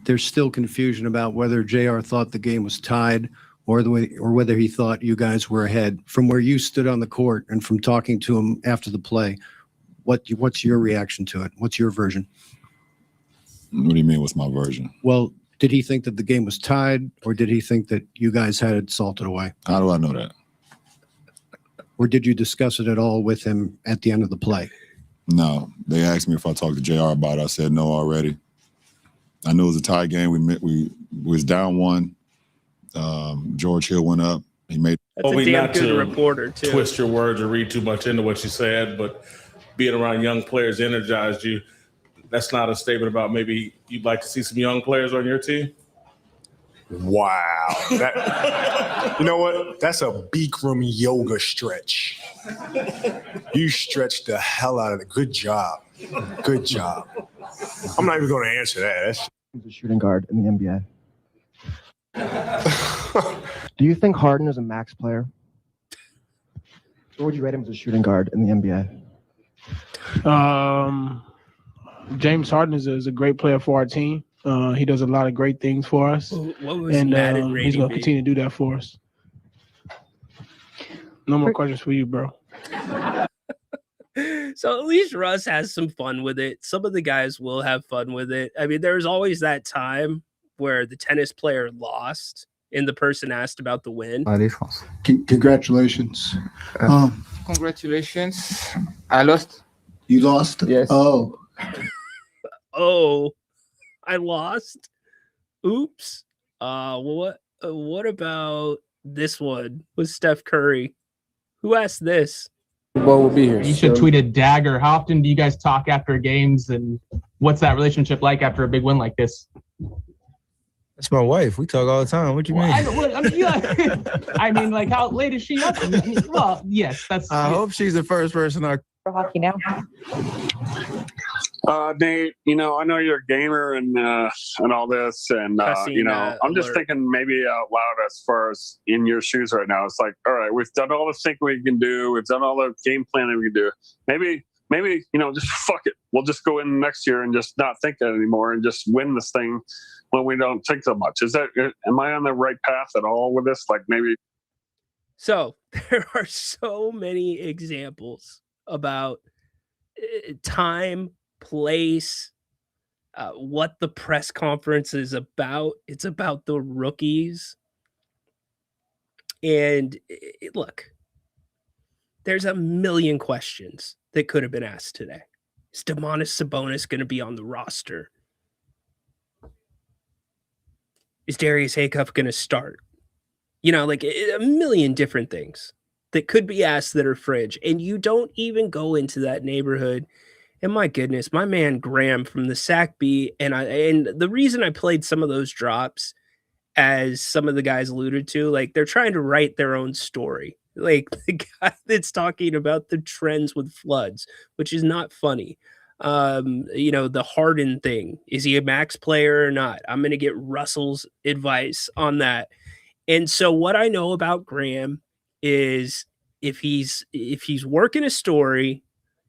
There's still confusion about whether JR thought the game was tied or whether he thought you guys were ahead. From where you stood on the court and from talking to him after the play, what's your reaction to it? What's your version? What do you mean, what's my version? Well, did he think that the game was tied, or did he think that you guys had it salted away? How do I know that? Or did you discuss it at all with him at the end of the play? No. They asked me if I talked to JR about it. I said no already. I knew it was a tie game. We was down 1. George Hill went up. He made. That's a damn good reporter, too. Twist your words or read too much into what you said, but being around young players energized you. That's not a statement about maybe you'd like to see some young players on your team? Wow. You know what? That's a Bikram yoga stretch. You stretched the hell out of it. Good job. Good job. I'm not even going to answer that. That's He's a shooting guard in the NBA. Do you think Harden is a max player? Or would you rate him as a shooting guard in the NBA? James Harden is a great player for our team. He does a lot of great things for us. What was and Madden he's rating going be? to continue to do that for us. No more questions for you, bro. So at least Russ has some fun with it. Some of the guys will have fun with it. I mean, there's always that time where the tennis player lost and the person asked about the win. Congratulations. Congratulations. I lost. You lost? Yes. Oh. Oh, I lost. Oops. What about this one with Steph Curry? Who asked this? Well, we'll be here. You should tweet a dagger. How often do you guys talk after games, and what's that relationship like after a big win like this? That's my wife. We talk all the time. What you mean? I mean, like, how late is she up? Well, yes, that's. I hope she's the first person I. For hockey now. Nate, I know you're a gamer and all this, and I'm just thinking maybe out loud as far as in your shoes right now. It's like, all right, we've done all the thinking we can do, we've done all the game planning we can do. Maybe just fuck it. We'll just go in next year and just not think that anymore and just win this thing when we don't think so much. Am I on the right path at all with this? Like maybe. So there are so many examples about time, place, what the press conference is about. It's about the rookies. And look, there's a million questions that could have been asked today. Is Domantas Sabonis going to be on the roster? Is Darius Acuff going to start? Like a million different things that could be asked that are fringe. And you don't even go into that neighborhood. And my goodness, my man Graham from the Sac B, and the reason I played some of those drops, as some of the guys alluded to, like they're trying to write their own story. Like the guy that's talking about the trends with floods, which is not funny. The Harden thing. Is he a max player or not? I'm going to get Russell's advice on that. And so what I know about Graham is if he's working a story,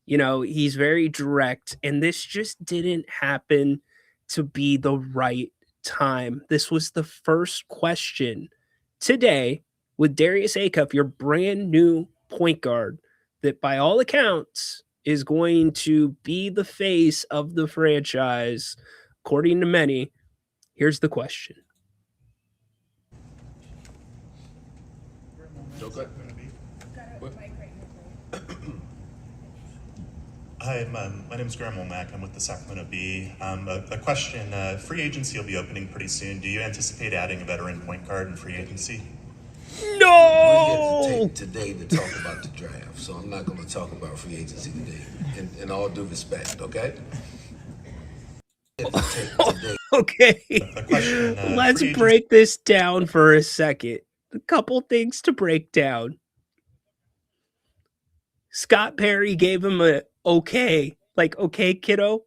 he's very direct, and this just didn't happen to be the right time. This was the first question today with Darius Acuff, your brand new point guard that by all accounts is going to be the face of the franchise, according to many. Here's the question. Hi, my name is Graham Womack. I'm with the Sacramento Bee. A question, free agency will be opening pretty soon. Do you anticipate adding a veteran point guard in free agency? No! We're here today to talk about the draft, so I'm not going to talk about free agency today, in all due respect, okay? Okay, let's break this down for a second. A couple things to break down. Scott Perry gave him a okay, kiddo.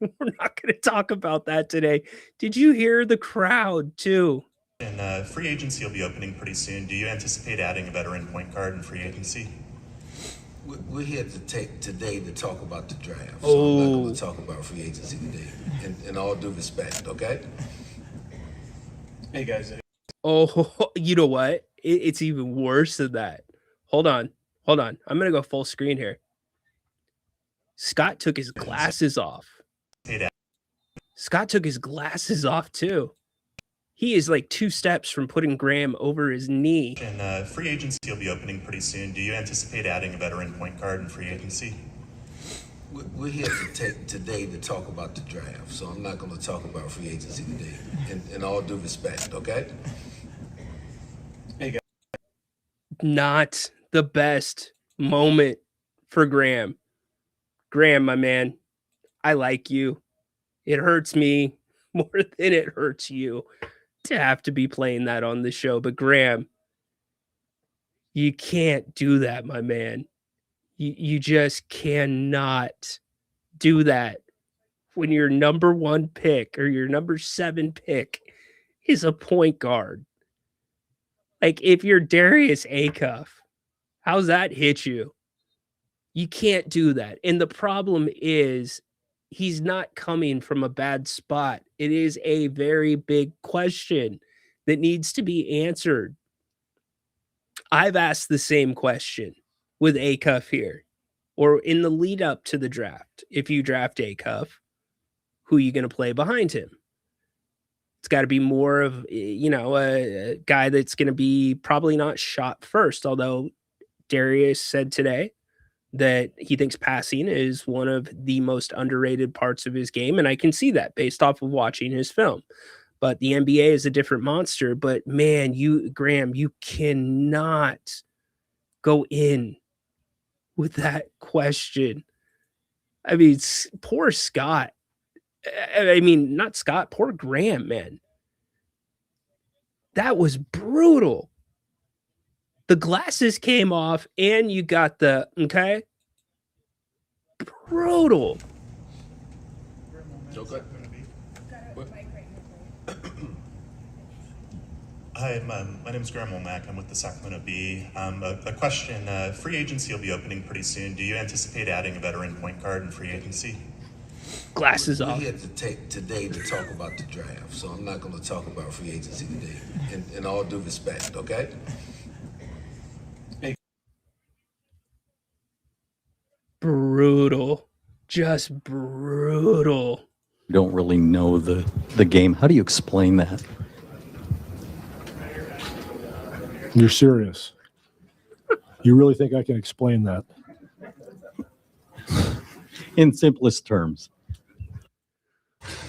We're not going to talk about that today. Did you hear the crowd too? And free agency will be opening pretty soon. Do you anticipate adding a veteran point guard in free agency? We're here today to talk about the draft, so I'm not going to talk about free agency today, in all due respect, okay? Hey guys. Oh, you know what? It's even worse than that. Hold on. I'm going to go full screen here. Scott took his glasses off. Scott took his glasses off too. He is like 2 steps from putting Graham over his knee. And free agency will be opening pretty soon. Do you anticipate adding a veteran point guard in free agency? We're here today to talk about the draft, so I'm not going to talk about free agency today, in all due respect, okay? Hey guys. Not the best moment for Graham. Graham, my man, I like you. It hurts me more than it hurts you to have to be playing that on the show. But Graham, you can't do that, my man. You just cannot do that when your number 1 pick or your number 7 pick is a point guard. Like, if you're Darius Acuff, how's that hit you? You can't do that. And the problem is he's not coming from a bad spot. It is a very big question that needs to be answered. I've asked the same question with Acuff here, or in the lead up to the draft. If you draft Acuff, who are you going to play behind him? It's got to be more of, a guy that's going to be probably not shot first, although Darius said today that he thinks passing is one of the most underrated parts of his game. And I can see that based off of watching his film. But the NBA is a different monster. But man, Graham, you cannot go in with that question. I mean, poor Scott. I mean, not Scott, poor Graham, man. That was brutal. The glasses came off and you got the, okay? Brutal. Okay. Hi, my name is Graham Womack. I'm with the Sacramento Bee. A question, free agency will be opening pretty soon. Do you anticipate adding a veteran point guard in free agency? Glasses off. We're here today to talk about the draft, so I'm not going to talk about free agency today, in all due respect, okay? Brutal. Just brutal. Don't really know the game. How do you explain that? You're serious? You really think I can explain that? In simplest terms.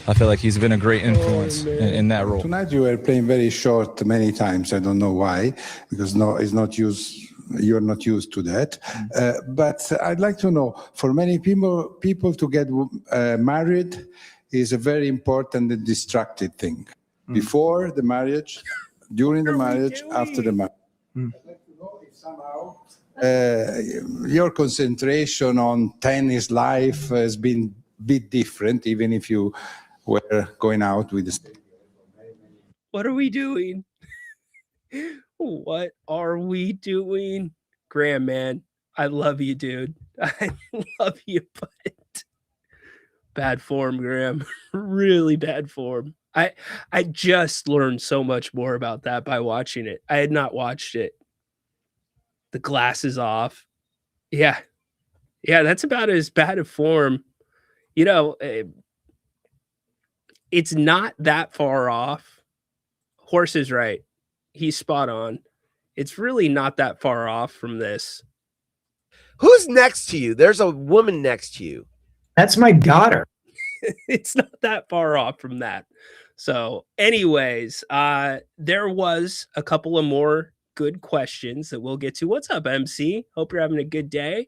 I feel like he's been a great influence in that role. Tonight you were playing very short many times. I don't know why, because it's not used. You're not used to that. But I'd like to know, for many people to get married is a very important and distracted thing. Before the marriage, during the marriage, after the marriage. I'd like to know if somehow your concentration on tennis life has been a bit different, even if you were going out with the. What are we doing? What are we doing? Graham, man, I love you, dude. I love you, but bad form, Graham. Really bad form. I just learned so much more about that by watching it. I had not watched it. The glasses off. Yeah. Yeah, that's about as bad a form. You know, it's not that far off. Horse is right. He's spot on. It's really not that far off from this. Who's next to you? There's a woman next to you. That's my daughter. It's not that far off from that. So anyways, there was a couple of more good questions that we'll get to. What's up, MC? Hope you're having a good day.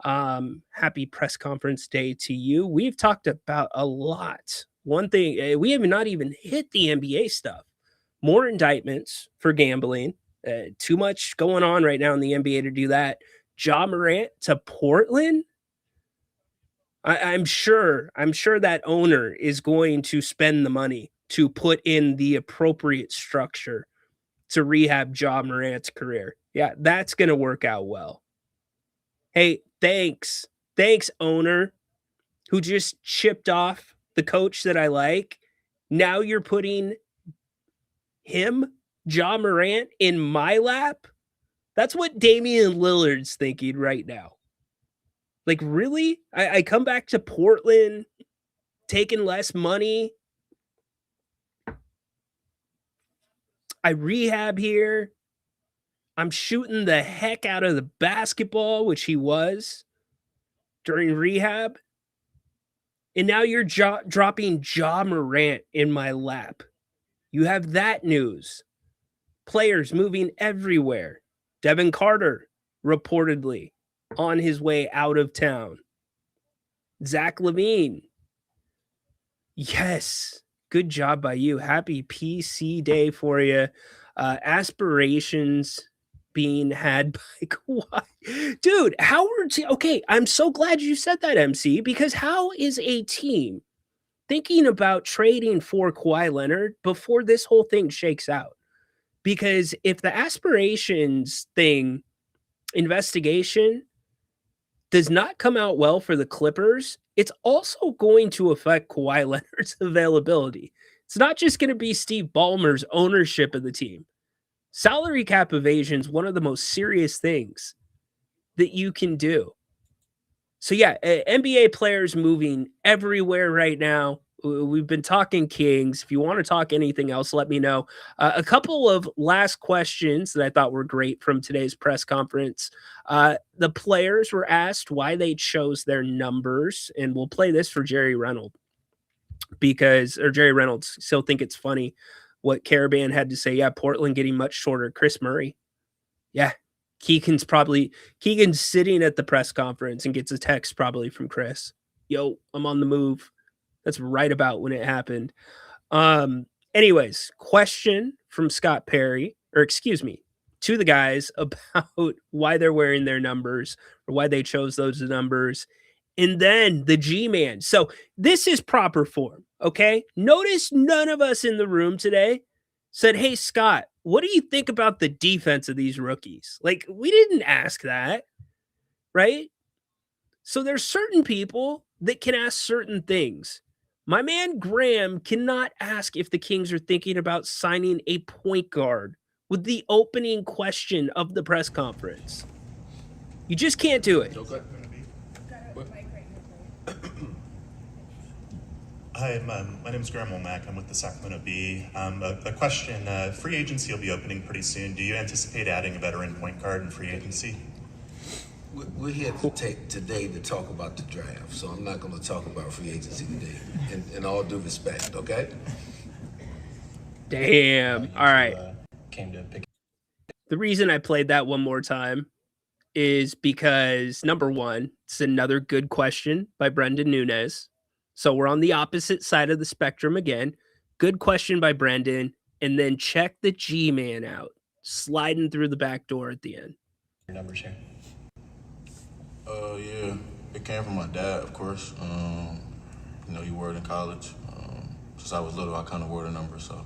Happy press conference day to you. We've talked about a lot. One thing, we have not even hit the NBA stuff. More indictments for gambling. Too much going on right now in the NBA to do that. Ja Morant to Portland. I'm sure that owner is going to spend the money to put in the appropriate structure to rehab Ja Morant's career. Yeah, that's going to work out well. Hey, thanks. Thanks, owner, who just chipped off the coach that I like. Now you're putting him, Ja Morant, in my lap? That's what Damian Lillard's thinking right now. Like, really? I come back to Portland, taking less money. I rehab here. I'm shooting the heck out of the basketball, which he was during rehab. And now you're dropping Ja Morant in my lap. You have that news. Players moving everywhere. Devin Carter, reportedly, on his way out of town. Zach LaVine. Yes. Good job by you. Happy PC day for you. Aspirations being had by Kawhi. Dude, how are okay, I'm so glad you said that, MC, because how is a team thinking about trading for Kawhi Leonard before this whole thing shakes out? Because if the aspirations thing investigation does not come out well for the Clippers, it's also going to affect Kawhi Leonard's availability. It's not just going to be Steve Ballmer's ownership of the team. Salary cap evasion is one of the most serious things that you can do. So yeah, NBA players moving everywhere right now. We've been talking Kings. If you want to talk anything else, let me know. A couple of last questions that I thought were great from today's press conference. The players were asked why they chose their numbers, and we'll play this for Jerry Reynolds Jerry Reynolds. Still think it's funny what Caravan had to say. Yeah, Portland getting much shorter. Chris Murray. Yeah, Keegan's sitting at the press conference and gets a text probably from Chris. Yo, I'm on the move. That's right about when it happened. Anyways, question from Scott Perry, to the guys about why they're wearing their numbers or why they chose those numbers. And then the G-Man. So this is proper form, okay? Notice none of us in the room today said, hey, Scott, what do you think about the defense of these rookies? Like, we didn't ask that, right? So there's certain people that can ask certain things. My man Graham cannot ask if the Kings are thinking about signing a point guard with the opening question of the press conference. You just can't do it. Okay. Hi, my name is Graham Mack. I'm with the Sacramento Bee. A question, free agency will be opening pretty soon. Do you anticipate adding a veteran point guard in free agency? We're here to take today to talk about the draft, so I'm not going to talk about free agency today, in all due respect, okay? Damn. All right. The reason I played that one more time is because, number one, it's another good question by Brendan Nunez. So we're on the opposite side of the spectrum again. Good question by Brendan. And then check the G-Man out, sliding through the back door at the end. Numbers here. Yeah, it came from my dad, of course. You know, he wore it in college. Since I was little, I kind of wore the number, so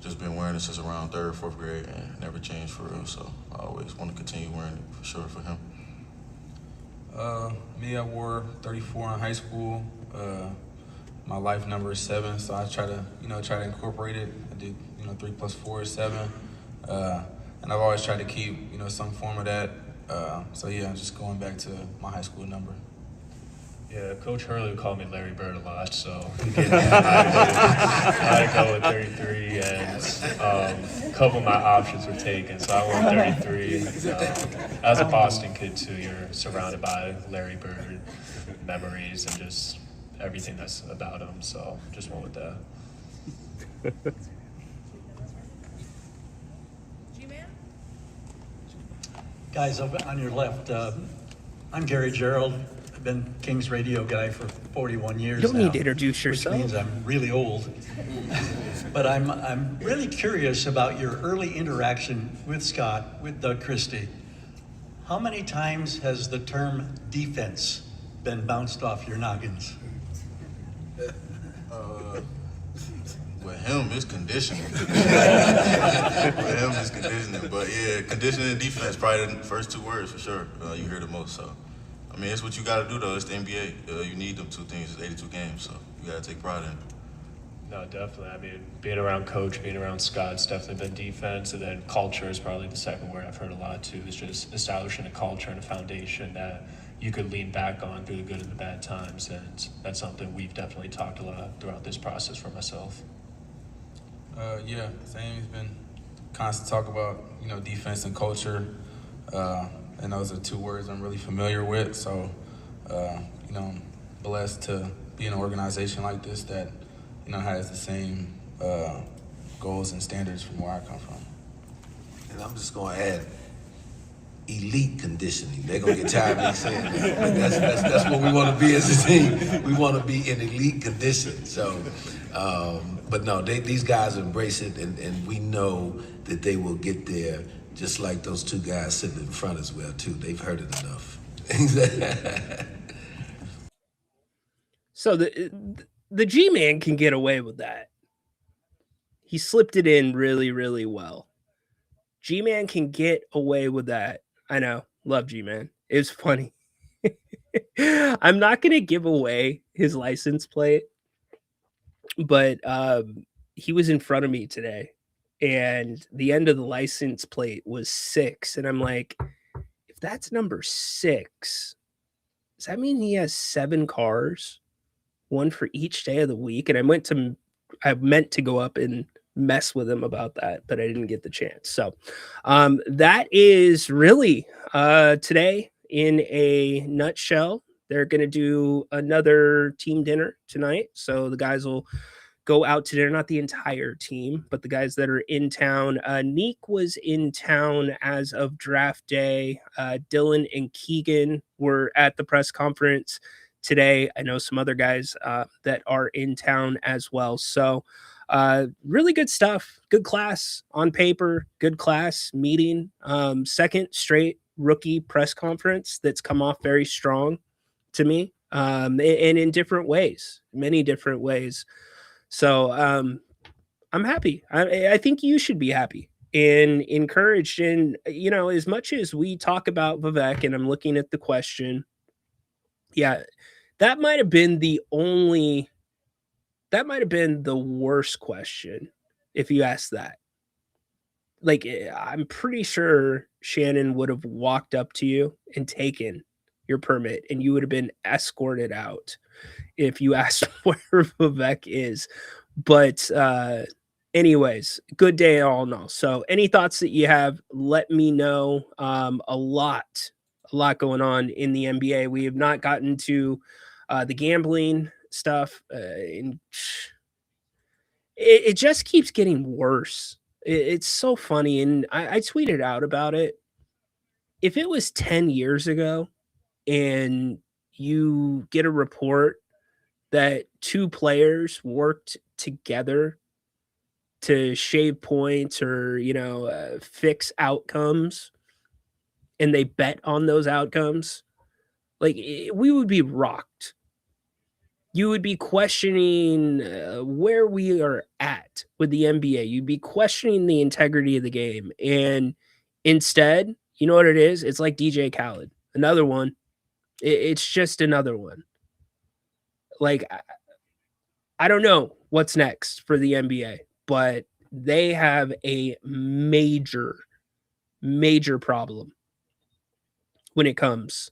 just been wearing it since around 3rd, 4th grade, and never changed for real. So I always want to continue wearing it for sure for him. Me, I wore 34 in high school. My life number is 7, so I try to incorporate it. I did, 3 + 4 is 7, and I've always tried to keep, some form of that. So yeah, I'm just going back to my high school number. Yeah, Coach Hurley would call me Larry Bird a lot, so I go with 33, and a couple of my options were taken, so I went 33. As a Boston kid too, you're surrounded by Larry Bird memories and just everything that's about him, so just went with that. Guys, up on your left, I'm Gary Gerald. I've been King's radio guy for 41 years You don't now, need to introduce yourself. which means I'm really old. But I'm really curious about your early interaction with Scott, with Doug Christie. How many times has the term defense been bounced off your noggins? With him, it's conditioning. With him, it's conditioning. But yeah, conditioning and defense, probably the first 2 words for sure. You hear the most. So, I mean, it's what you got to do though. It's the NBA. You need them 2 things. It's 82 games, so you got to take pride in it. No, definitely. I mean, being around Coach, being around Scott, it's definitely been defense, and then culture is probably the second word I've heard a lot too. Is just establishing a culture and a foundation that you could lean back on through the good and the bad times, and that's something we've definitely talked a lot throughout this process for myself. Yeah, same. It's been constant talk about, defense and culture. And those are 2 words I'm really familiar with. So, I'm blessed to be in an organization like this that, has the same goals and standards from where I come from. And I'm just going to add elite conditioning. They're going to get tired of me saying that. But that's what we want to be as a team. We want to be in elite condition. So, but no, these guys embrace it, and we know that they will get there just like those 2 guys sitting in front as well, too. They've heard it enough. So the G-Man can get away with that. He slipped it in really, really well. G-Man can get away with that. I know. Love G-Man. It was funny. I'm not going to give away his license plate, but he was in front of me today, and the end of the license plate was 6. And I'm like, if that's number 6, does that mean he has 7 cars? 1 for each day of the week? And I meant to go up and mess with him about that, but I didn't get the chance. So that is really today in a nutshell. They're going to do another team dinner tonight. So the guys will go out to dinner, not the entire team, but the guys that are in town. Neek was in town as of draft day. Dylan and Keegan were at the press conference today. I know some other guys that are in town as well. So really good stuff. Good class on paper. Good class meeting. Second straight rookie press conference that's come off very strong to me, and in different ways, many different ways. So I'm happy. I think you should be happy and encouraged. And, as much as we talk about Vivek, and I'm looking at the question, yeah, that might have been the worst question if you asked that. Like, I'm pretty sure Shannon would have walked up to you and taken your permit, and you would have been escorted out if you asked where Vivek is. But anyways, good day all in all. So any thoughts that you have, let me know. A lot going on in the NBA. We have not gotten to the gambling stuff. And it just keeps getting worse. It's so funny. And I tweeted out about it. If it was 10 years ago and you get a report that 2 players worked together to shave points or, fix outcomes, and they bet on those outcomes, Like, we would be rocked. You would be questioning where we are at with the NBA. You'd be questioning the integrity of the game. And instead, you know what it is? It's like DJ Khaled. Another one. It's just another one. Like, I don't know what's next for the NBA, but they have a major, major problem when it comes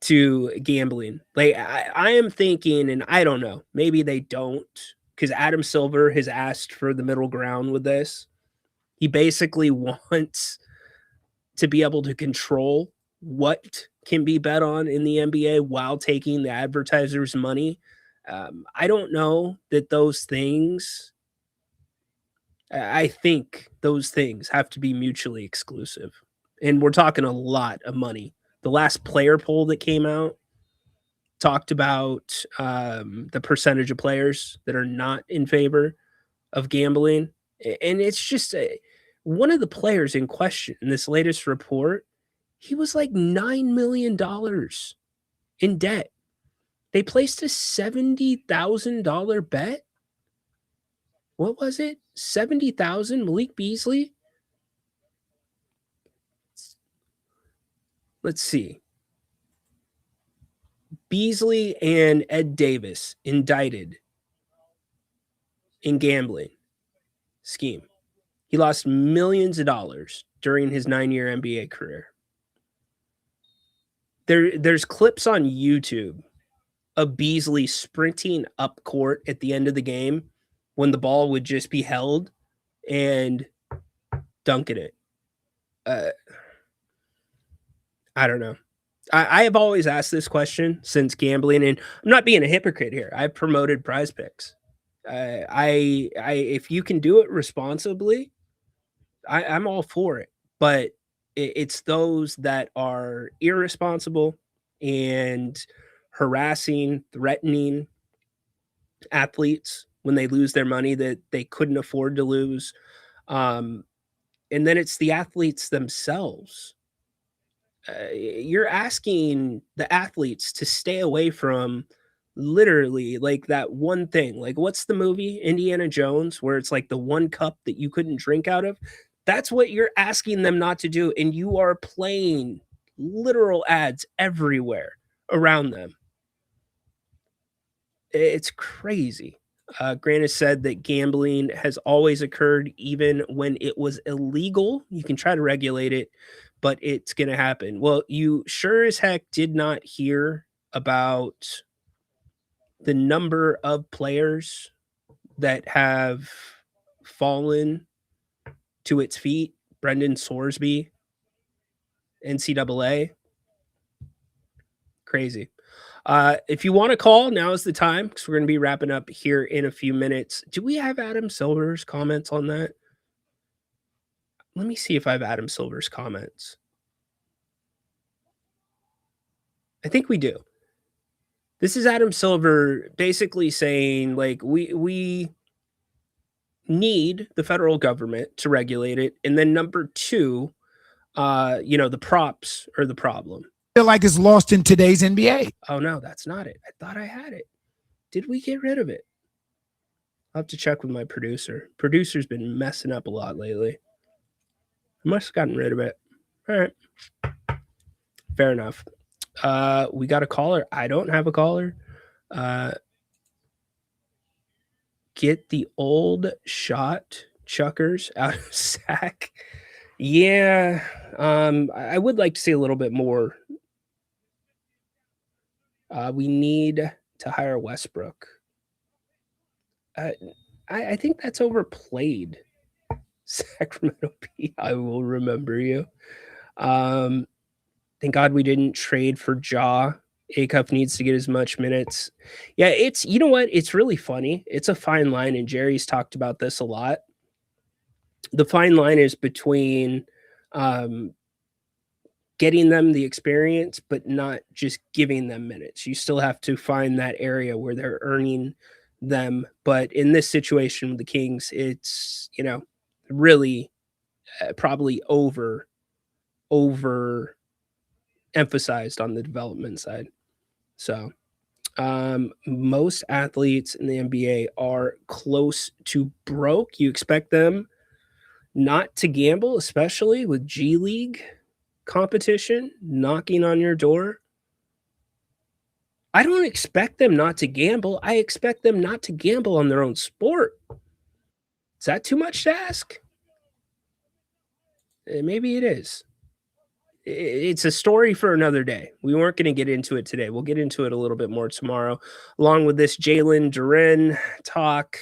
to gambling. Like, I am thinking, and I don't know, maybe they don't, because Adam Silver has asked for the middle ground with this. He basically wants to be able to control what can be bet on in the NBA while taking the advertisers' money. I don't know that those things, I think those things have to be mutually exclusive. And we're talking a lot of money. The last player poll that came out talked about the percentage of players that are not in favor of gambling. And it's just one of the players in question in this latest report, he was like $9 million in debt. They placed a $70,000 bet. What was it? 70,000, Malik Beasley? Let's see. Beasley and Ed Davis indicted in gambling scheme. He lost millions of dollars during his 9-year NBA career. There's clips on YouTube of Beasley sprinting up court at the end of the game when the ball would just be held and dunking it. I don't know. I have always asked this question since gambling, and I'm not being a hypocrite here. I've promoted Prize Picks. If you can do it responsibly, I'm all for it. But it's those that are irresponsible and harassing, threatening athletes when they lose their money that they couldn't afford to lose. And then it's the athletes themselves. You're asking the athletes to stay away from literally like that one thing. Like, what's the movie Indiana Jones where it's like the one cup that you couldn't drink out of? That's what you're asking them not to do. And you are playing literal ads everywhere around them. It's crazy. Grant has said that gambling has always occurred even when it was illegal. You can try to regulate it, but it's going to happen. Well, you sure as heck did not hear about the number of players that have fallen to its feet. Brendan Sorsby, NCAA. Crazy. If you want to call, now is the time because we're going to be wrapping up here in a few minutes. Do we have Adam Silver's comments on that? Let me see if I have Adam Silver's comments. I think we do. This is Adam Silver basically saying, like, we need the federal government to regulate it. And then number two, the props are the problem. Feel like it's lost in today's NBA. Oh, no, that's not it. I thought I had it. Did we get rid of it? I'll have to check with my producer. Producer's been messing up a lot lately. I must have gotten rid of it. All right. Fair enough. We got a caller. I don't have a caller. Get the old shot chuckers out of sack. Yeah. I would like to see a little bit more. We need to hire Westbrook. I think that's overplayed. Sacramento P, I will remember you. Thank God we didn't trade for Ja. Acuff needs to get as much minutes. Yeah, it's, you know what? It's really funny. It's a fine line, and Jerry's talked about this a lot. The fine line is between getting them the experience, but not just giving them minutes. You still have to find that area where they're earning them. But in this situation with the Kings, it's, really probably over emphasized on the development side. So most athletes in the NBA are close to broke. You expect them not to gamble, especially with G League competition knocking on your door. I don't expect them not to gamble. I expect them not to gamble on their own sport. Is that too much to ask? Maybe it is. It's a story for another day. We weren't going to get into it today. We'll get into it a little bit more tomorrow, along with this Jalen Duren talk.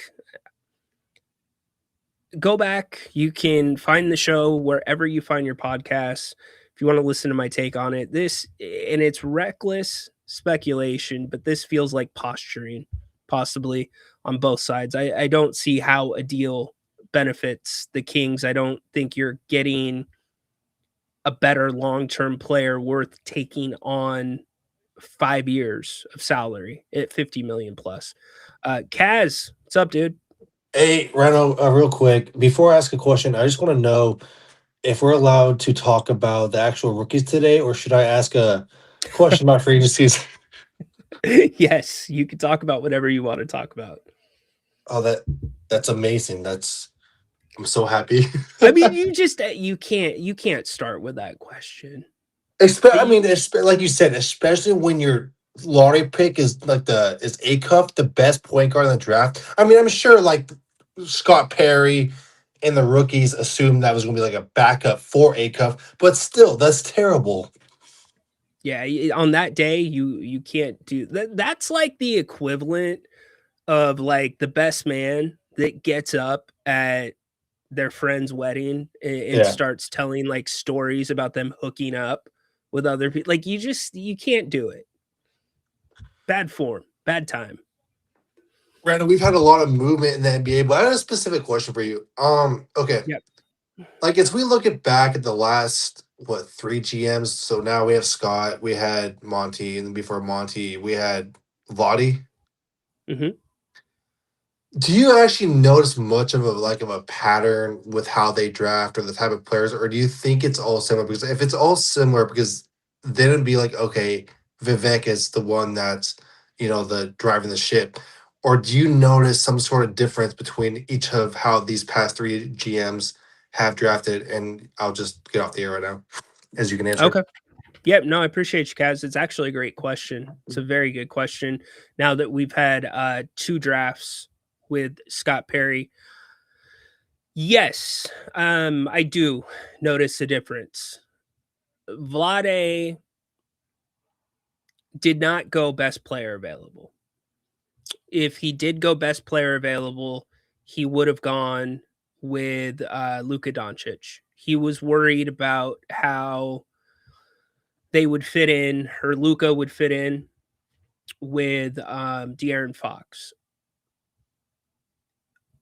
Go back. You can find the show wherever you find your podcasts. If you want to listen to my take on it, and it's reckless speculation, but this feels like posturing, possibly on both sides. I don't see how a deal benefits the Kings. I don't think you're getting a better long-term player worth taking on 5 years of salary at 50 million plus. Kaz, what's up, dude? Hey, Ryno, real quick, before I ask a question, I just want to know if we're allowed to talk about the actual rookies today, or should I ask a question about free agencies? Yes, you can talk about whatever you want to talk about. Oh, that's amazing. I'm so happy. I mean, you can't start with that question. I mean, like you said, especially when your lottery pick is Acuff, the best point guard in the draft. I mean, I'm sure like Scott Perry and the rookies assumed that was going to be like a backup for Acuff, but still, that's terrible. Yeah, on that day, you can't do that. That's like the equivalent of like the best man that gets up at their friend's wedding and starts telling like stories about them hooking up with other people. Like you can't do it. Bad form, bad time. Brandon, we've had a lot of movement in the NBA, but I have a specific question for you. Okay. Yep. Like as we look back at the last 3 GMs, so now we have Scott, we had Monty, and then before Monty, we had Vadi. Mm-hmm. Do you actually notice much of a pattern with how they draft or the type of players, or do you think it's all similar? Because if it's all similar, because then it'd be like, okay, Vivek is the one that's the driving the ship, or do you notice some sort of difference between each of how these past 3 GMs have drafted? And I'll just get off the air right now, as you can answer. Okay. Yep. No, I appreciate you, Kaz. It's actually a great question. It's a very good question. Now that we've had 2 drafts with Scott Perry. Yes, I do notice a difference. Vlade did not go best player available. If he did go best player available, he would have gone with Luka Doncic. He was worried about how they would fit in, or Luka would fit in with De'Aaron Fox.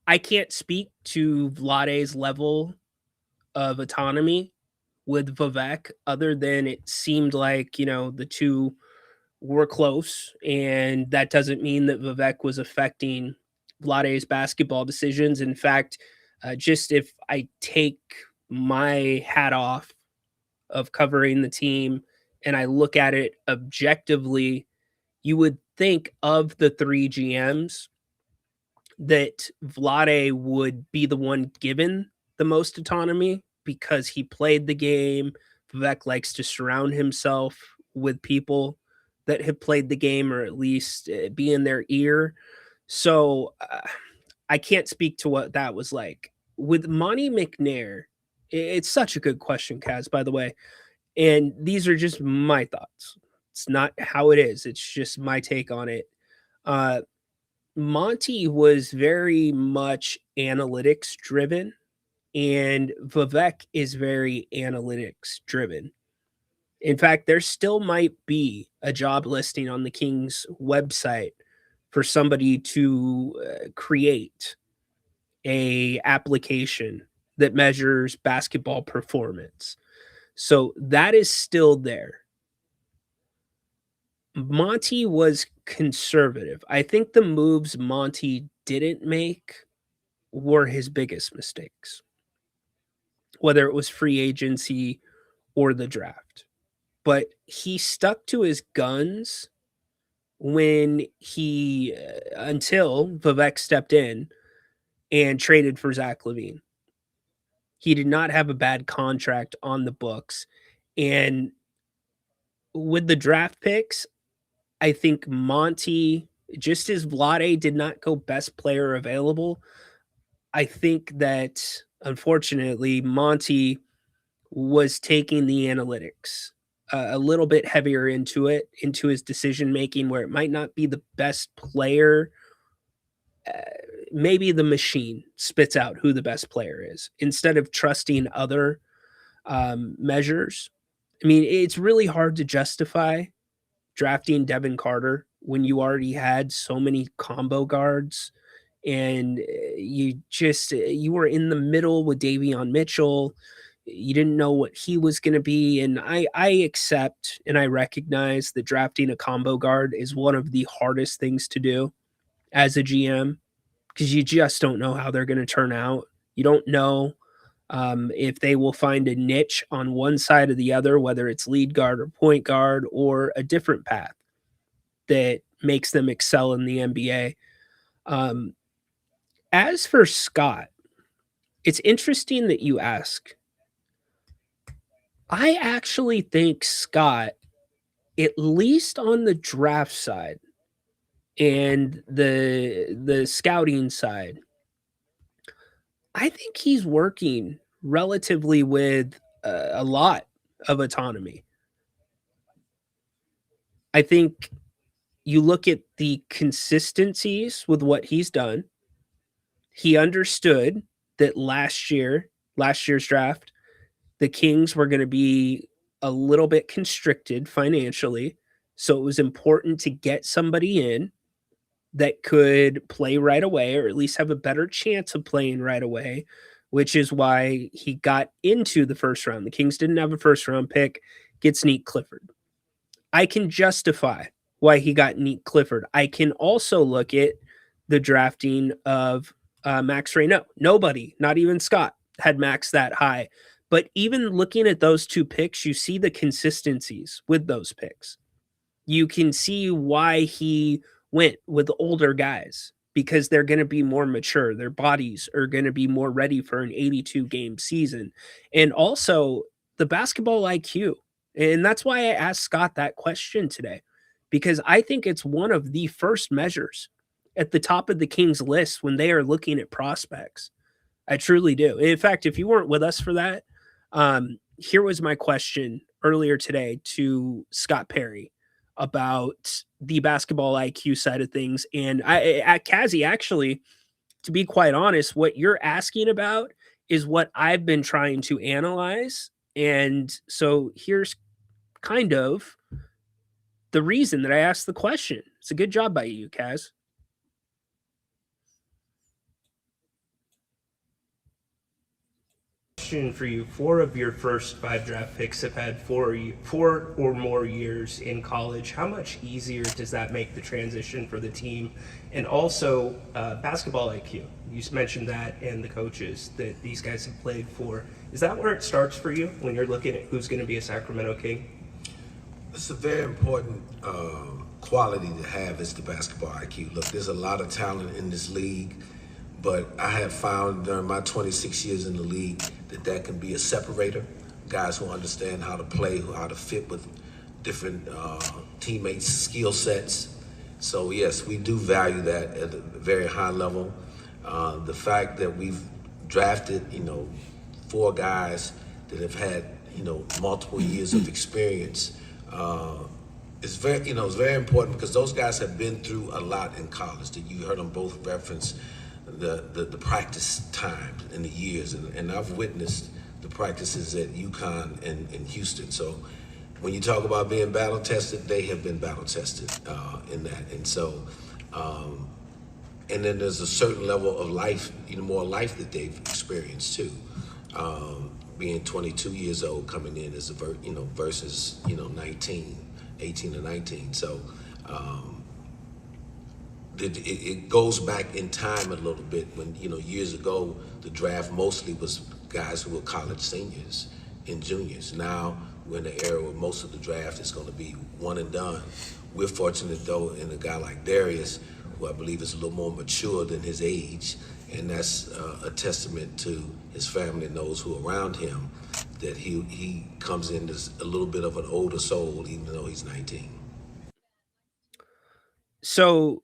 I can't speak to Vlade's level of autonomy with Vivek other than it seemed like, the two were close, and that doesn't mean that Vivek was affecting Vlade's basketball decisions. In fact, just if I take my hat off of covering the team and I look at it objectively, you would think of the 3 GMs that Vlade would be the one given the most autonomy because he played the game. Vivek likes to surround himself with people that have played the game, or at least be in their ear. So I can't speak to what that was like. With Monty McNair, it's such a good question, Kaz, by the way. And these are just my thoughts. It's not how it is. It's just my take on it. Monty was very much analytics driven, and Vivek is very analytics driven. In fact, there still might be a job listing on the Kings website for somebody to create a application that measures basketball performance. So that is still there. Monty was conservative. I think the moves Monty didn't make were his biggest mistakes, whether it was free agency or the draft. but he stuck to his guns when he until Vivek stepped in and traded for Zach LaVine. He did not have a bad contract on the books. And with the draft picks, I think Monty, just as Vlade did not go best player available, I think that unfortunately Monty was taking the analytics a little bit heavier into his decision making, where it might not be the best player. Maybe the machine spits out who the best player is instead of trusting other measures. I mean, it's really hard to justify drafting Devin Carter when you already had so many combo guards and you were in the middle with Davion Mitchell. You didn't know what he was going to be. And I accept and I recognize that drafting a combo guard is one of the hardest things to do as a GM, because you just don't know how they're going to turn out. You don't know if they will find a niche on one side or the other, whether it's lead guard or point guard or a different path that makes them excel in the NBA. As for Scott, it's interesting that you ask. I actually think Scott, at least on the draft side and the scouting side, I think he's working relatively with a lot of autonomy. I think you look at the consistencies with what he's done. He understood that last year's draft, the Kings were going to be a little bit constricted financially. So it was important to get somebody in that could play right away, or at least have a better chance of playing right away, which is why he got into the first round. The Kings didn't have a first round pick, gets Neat Clifford. I can justify why he got Neat Clifford. I can also look at the drafting of Max Ryno. Nobody, not even Scott, had Max that high. But even looking at those two picks, you see the consistencies with those picks. You can see why he went with older guys, because they're going to be more mature. Their bodies are going to be more ready for an 82-game season. And also the basketball IQ. And that's why I asked Scott that question today, because I think it's one of the first measures at the top of the Kings list when they are looking at prospects. I truly do. In fact, if you weren't with us for that, here was my question earlier today to Scott Perry about the basketball IQ side of things. And at Kazi, actually, to be quite honest, what you're asking about is what I've been trying to analyze. And so here's kind of the reason that I asked the question. It's a good job by you, Kaz. For you, 4 of your first 5 draft picks have had 4 or more years in college. How much easier does that make the transition for the team? And also basketball IQ. You mentioned that, and the coaches that these guys have played for. Is that where it starts for you when you're looking at who's going to be a Sacramento King? It's a very important quality to have, is the basketball IQ. Look, there's a lot of talent in this league, but I have found during my 26 years in the league that can be a separator. Guys who understand how to play, how to fit with different teammates' skill sets. So yes, we do value that at a very high level. The fact that we've drafted, 4 guys that have had, multiple years of experience is very, it's very important, because those guys have been through a lot in college. That you heard them both reference the practice time and the years, and I've witnessed the practices at UConn and Houston. So when you talk about being battle tested, they have been battle tested in that. And so, and then there's a certain level of life, more life that they've experienced too. Being 22 years old coming in as versus 18 or 19. So it goes back in time a little bit when, years ago, the draft mostly was guys who were college seniors and juniors. Now we're in the era where most of the draft is going to be one and done. We're fortunate though in a guy like Darius, who I believe is a little more mature than his age, and that's a testament to his family and those who are around him, that he comes in as a little bit of an older soul, even though he's 19. So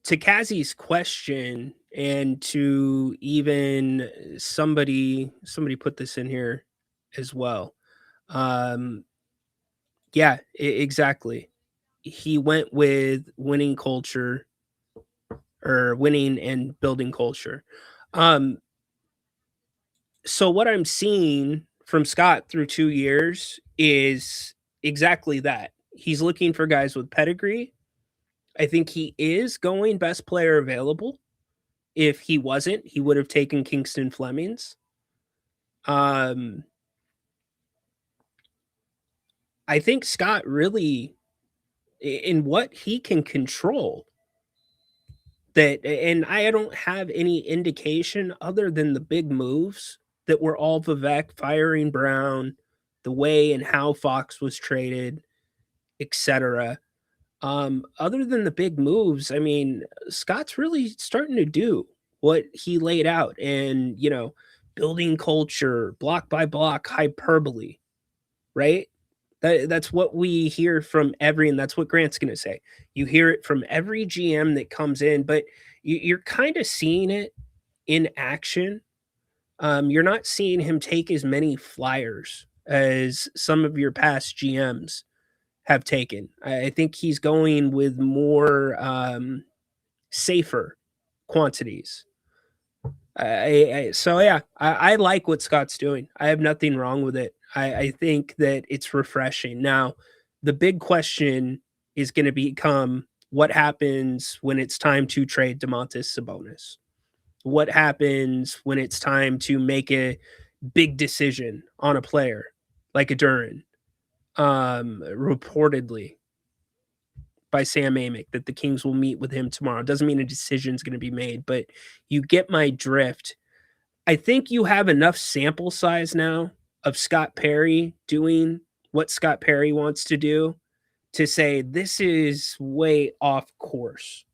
to Kazi's question, and to even somebody put this in here as well. Yeah, exactly. He went with winning culture, or winning and building culture. So what I'm seeing from Scott through 2 years is exactly that. He's looking for guys with pedigree. I think he is going best player available. If he wasn't, he would have taken Kingston Flemings. I think Scott really, in what he can control, that, and I don't have any indication other than the big moves that were all Vivek firing Brown, the way and how Fox was traded, etc. Other than the big moves, I mean, Scott's really starting to do what he laid out, and building culture, block by block, hyperbole, right? That's what we hear from every, and that's what Grant's going to say. You hear it from every GM that comes in, but you're kind of seeing it in action. You're not seeing him take as many flyers as some of your past GMs have taken. I think he's going with more safer quantities. So yeah, I like what Scott's doing. I have nothing wrong with it. I think that it's refreshing. Now, the big question is going to become what happens when it's time to trade Domantas Sabonis. What happens when it's time to make a big decision on a player like a Duran? Reportedly by Sam Amick that the Kings will meet with him tomorrow. Doesn't mean a decision is going to be made, but you get my drift. I think you have enough sample size now of Scott Perry doing what Scott Perry wants to do to say this is way off course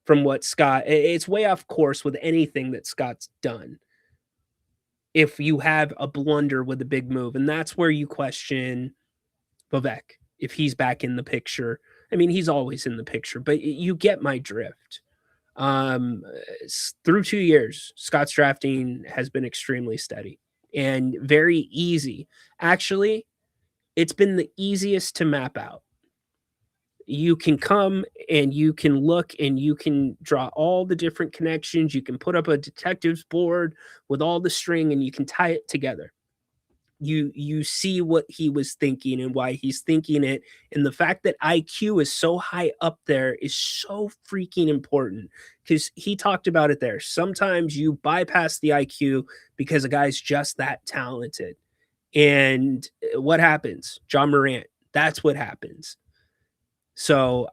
from what Scott, it's way off course with anything that Scott's done. If you have a blunder with a big move, and that's where you question Vivek, if he's back in the picture. I mean, he's always in the picture, but you get my drift. Through 2 years, Scott's drafting has been extremely steady and very easy. Actually, it's been the easiest to map out. You can come and you can look and you can draw all the different connections. You can put up a detective's board with all the string and you can tie it together. You see what he was thinking and why he's thinking it, and the fact that IQ is so high up there is so freaking important, because he talked about it there. Sometimes you bypass the IQ because a guy's just that talented, and what happens? John Morant, that's what happens. So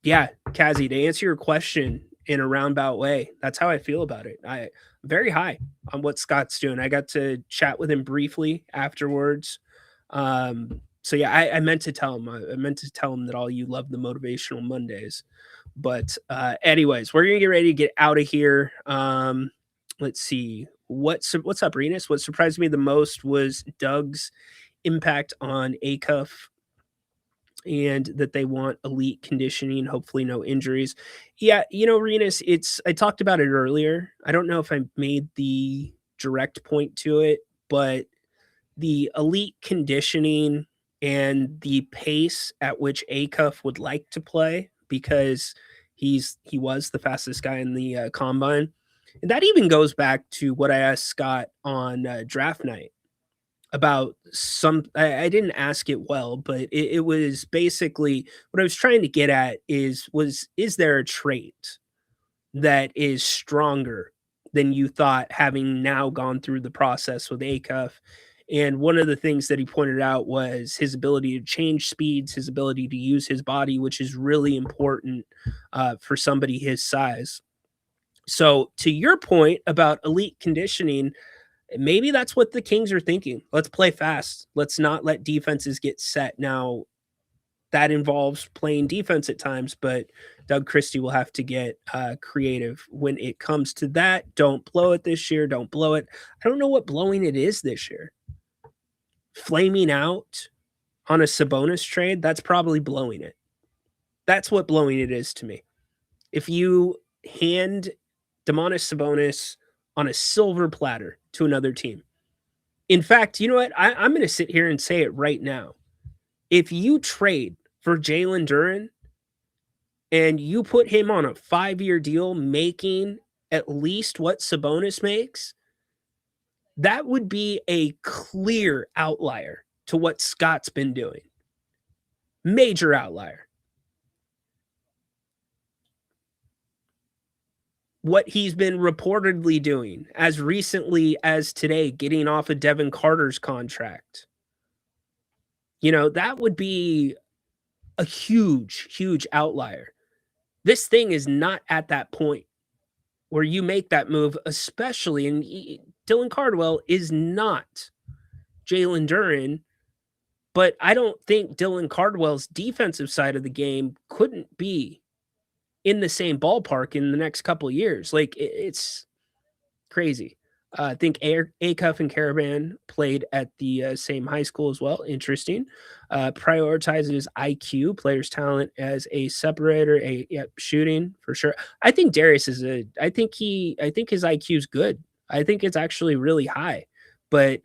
yeah, Kazi, to answer your question in a roundabout way, that's how I feel about it. I'm very high on what Scott's doing. I got to chat with him briefly afterwards. So yeah, I meant to tell him. I meant to tell him that all you love the motivational Mondays. But anyways, we're gonna get ready to get out of here. Let's see what's up, Renus. What surprised me the most was Doug's impact on Acuff, and that they want elite conditioning, hopefully no injuries. Yeah, Renus, I talked about it earlier. I don't know if I made the direct point to it, but the elite conditioning and the pace at which Acuff would like to play, because he was the fastest guy in the combine. And that even goes back to what I asked Scott on draft night about I didn't ask it well, but it was basically what I was trying to get at is there a trait that is stronger than you thought, having now gone through the process with Acuff? And one of the things that he pointed out was his ability to change speeds, his ability to use his body, which is really important for somebody his size. So to your point about elite conditioning, Maybe that's what the Kings are thinking. Let's play fast. Let's not let defenses get set. Now, that involves playing defense at times, but Doug Christie will have to get creative when it comes to that. Don't blow it this year. Don't blow it. I don't know what blowing it is this year. Flaming out on a Sabonis trade, that's probably blowing it. That's what blowing it is to me. If you hand Domantas Sabonis on a silver platter to another team. In fact, you know what? I'm going to sit here and say it right now. If you trade for Jalen Duren and you put him on a 5-year deal making at least what Sabonis makes, that would be a clear outlier to what Scott's been doing. Major outlier. What he's been reportedly doing as recently as today, getting off of Devin Carter's contract. You know, that would be a huge, huge outlier. This thing is not at that point where you make that move, especially, and Dylan Cardwell is not Jalen Duren, but I don't think Dylan Cardwell's defensive side of the game couldn't be in the same ballpark in the next couple of years. Like, it's crazy. I think Acuff and Caravan played at the same high school as well. Interesting. Prioritizes IQ, player's talent as a separator, shooting for sure. I think Darius is I think his IQ is good. I think it's actually really high, but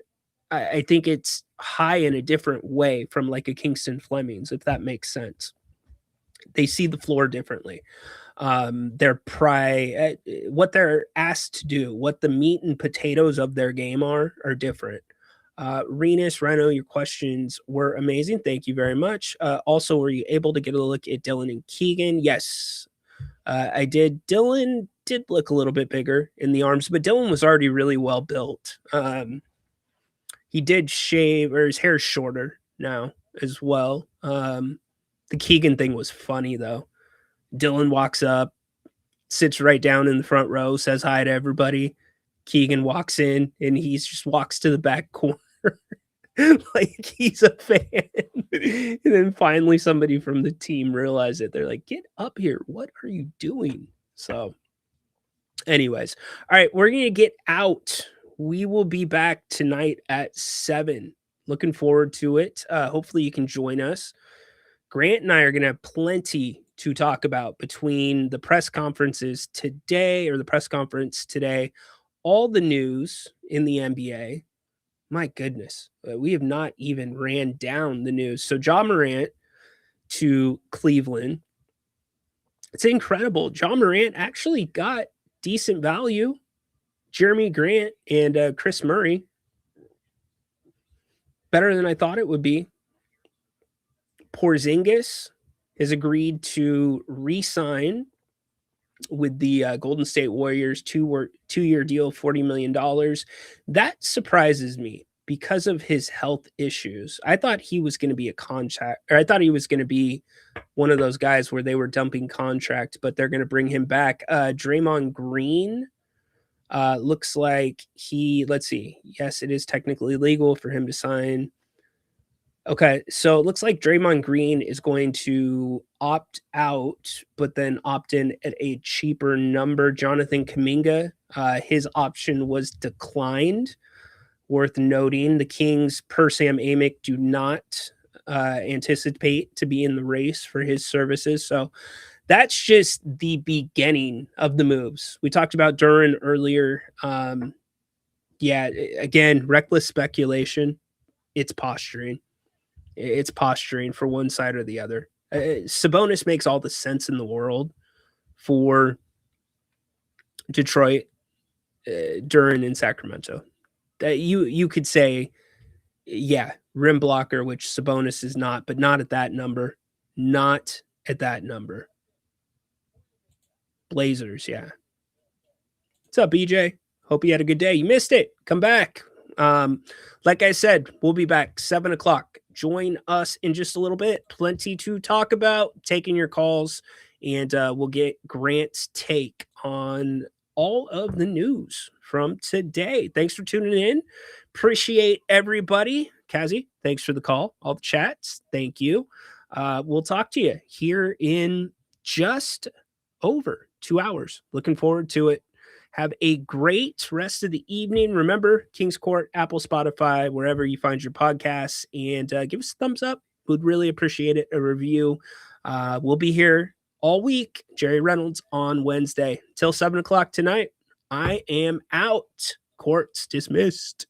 I think it's high in a different way from like a Kingston Fleming's, if that makes sense. They see the floor differently. What they're asked to do, what the meat and potatoes of their game are different. Ryno, your questions were amazing. Thank you very much. Also, were you able to get a look at Dylan and Keegan? Yes, I did. Dylan did look a little bit bigger in the arms, but Dylan was already really well built. He did shave, or his hair's shorter now as well. The Keegan thing was funny, though. Dylan walks up, sits right down in the front row, says hi to everybody. Keegan walks in, and he just walks to the back corner like he's a fan. And then finally somebody from the team realized it. They're like, get up here. What are you doing? So anyways, all right, we're going to get out. We will be back tonight at 7. Looking forward to it. Hopefully you can join us. Grant and I are going to have plenty to talk about between the press conferences today, or the press conference today, all the news in the NBA. My goodness, we have not even ran down the news. So Ja Morant to Cleveland. It's incredible. Ja Morant actually got decent value. Jeremy Grant and Chris Murray. Better than I thought it would be. Porzingis has agreed to re-sign with the Golden State Warriors, 2-year deal, $40 million. That surprises me because of his health issues. I thought he was going to be a contract, or I thought he was going to be one of those guys where they were dumping contract, but they're going to bring him back. Draymond Green looks like let's see. Yes, it is technically legal for him to sign. Okay, so it looks like Draymond Green is going to opt out, but then opt in at a cheaper number. Jonathan Kuminga, his option was declined. Worth noting, the Kings, per Sam Amick, do not anticipate to be in the race for his services. So that's just the beginning of the moves. We talked about Duren earlier. Again, reckless speculation. It's posturing. It's posturing for one side or the other. Sabonis makes all the sense in the world for Detroit, Duren in Sacramento. That you could say, yeah, rim blocker, which Sabonis is not, but not at that number. Not at that number. Blazers, yeah. What's up, BJ? Hope you had a good day. You missed it. Come back. Like I said, we'll be back 7 o'clock. Join us in just a little bit. Plenty to talk about. Taking your calls, and we'll get Grant's take on all of the news from today. Thanks for tuning in. Appreciate everybody. Kazi, thanks for the call. All the chats, thank you. We'll talk to you here in just over 2 hours. Looking forward to it. Have a great rest of the evening. Remember, King's Court, Apple, Spotify, wherever you find your podcasts, and give us a thumbs up. Would really appreciate it. A review. We'll be here all week. Jerry Reynolds on Wednesday till 7 o'clock tonight. I am out. Court's dismissed.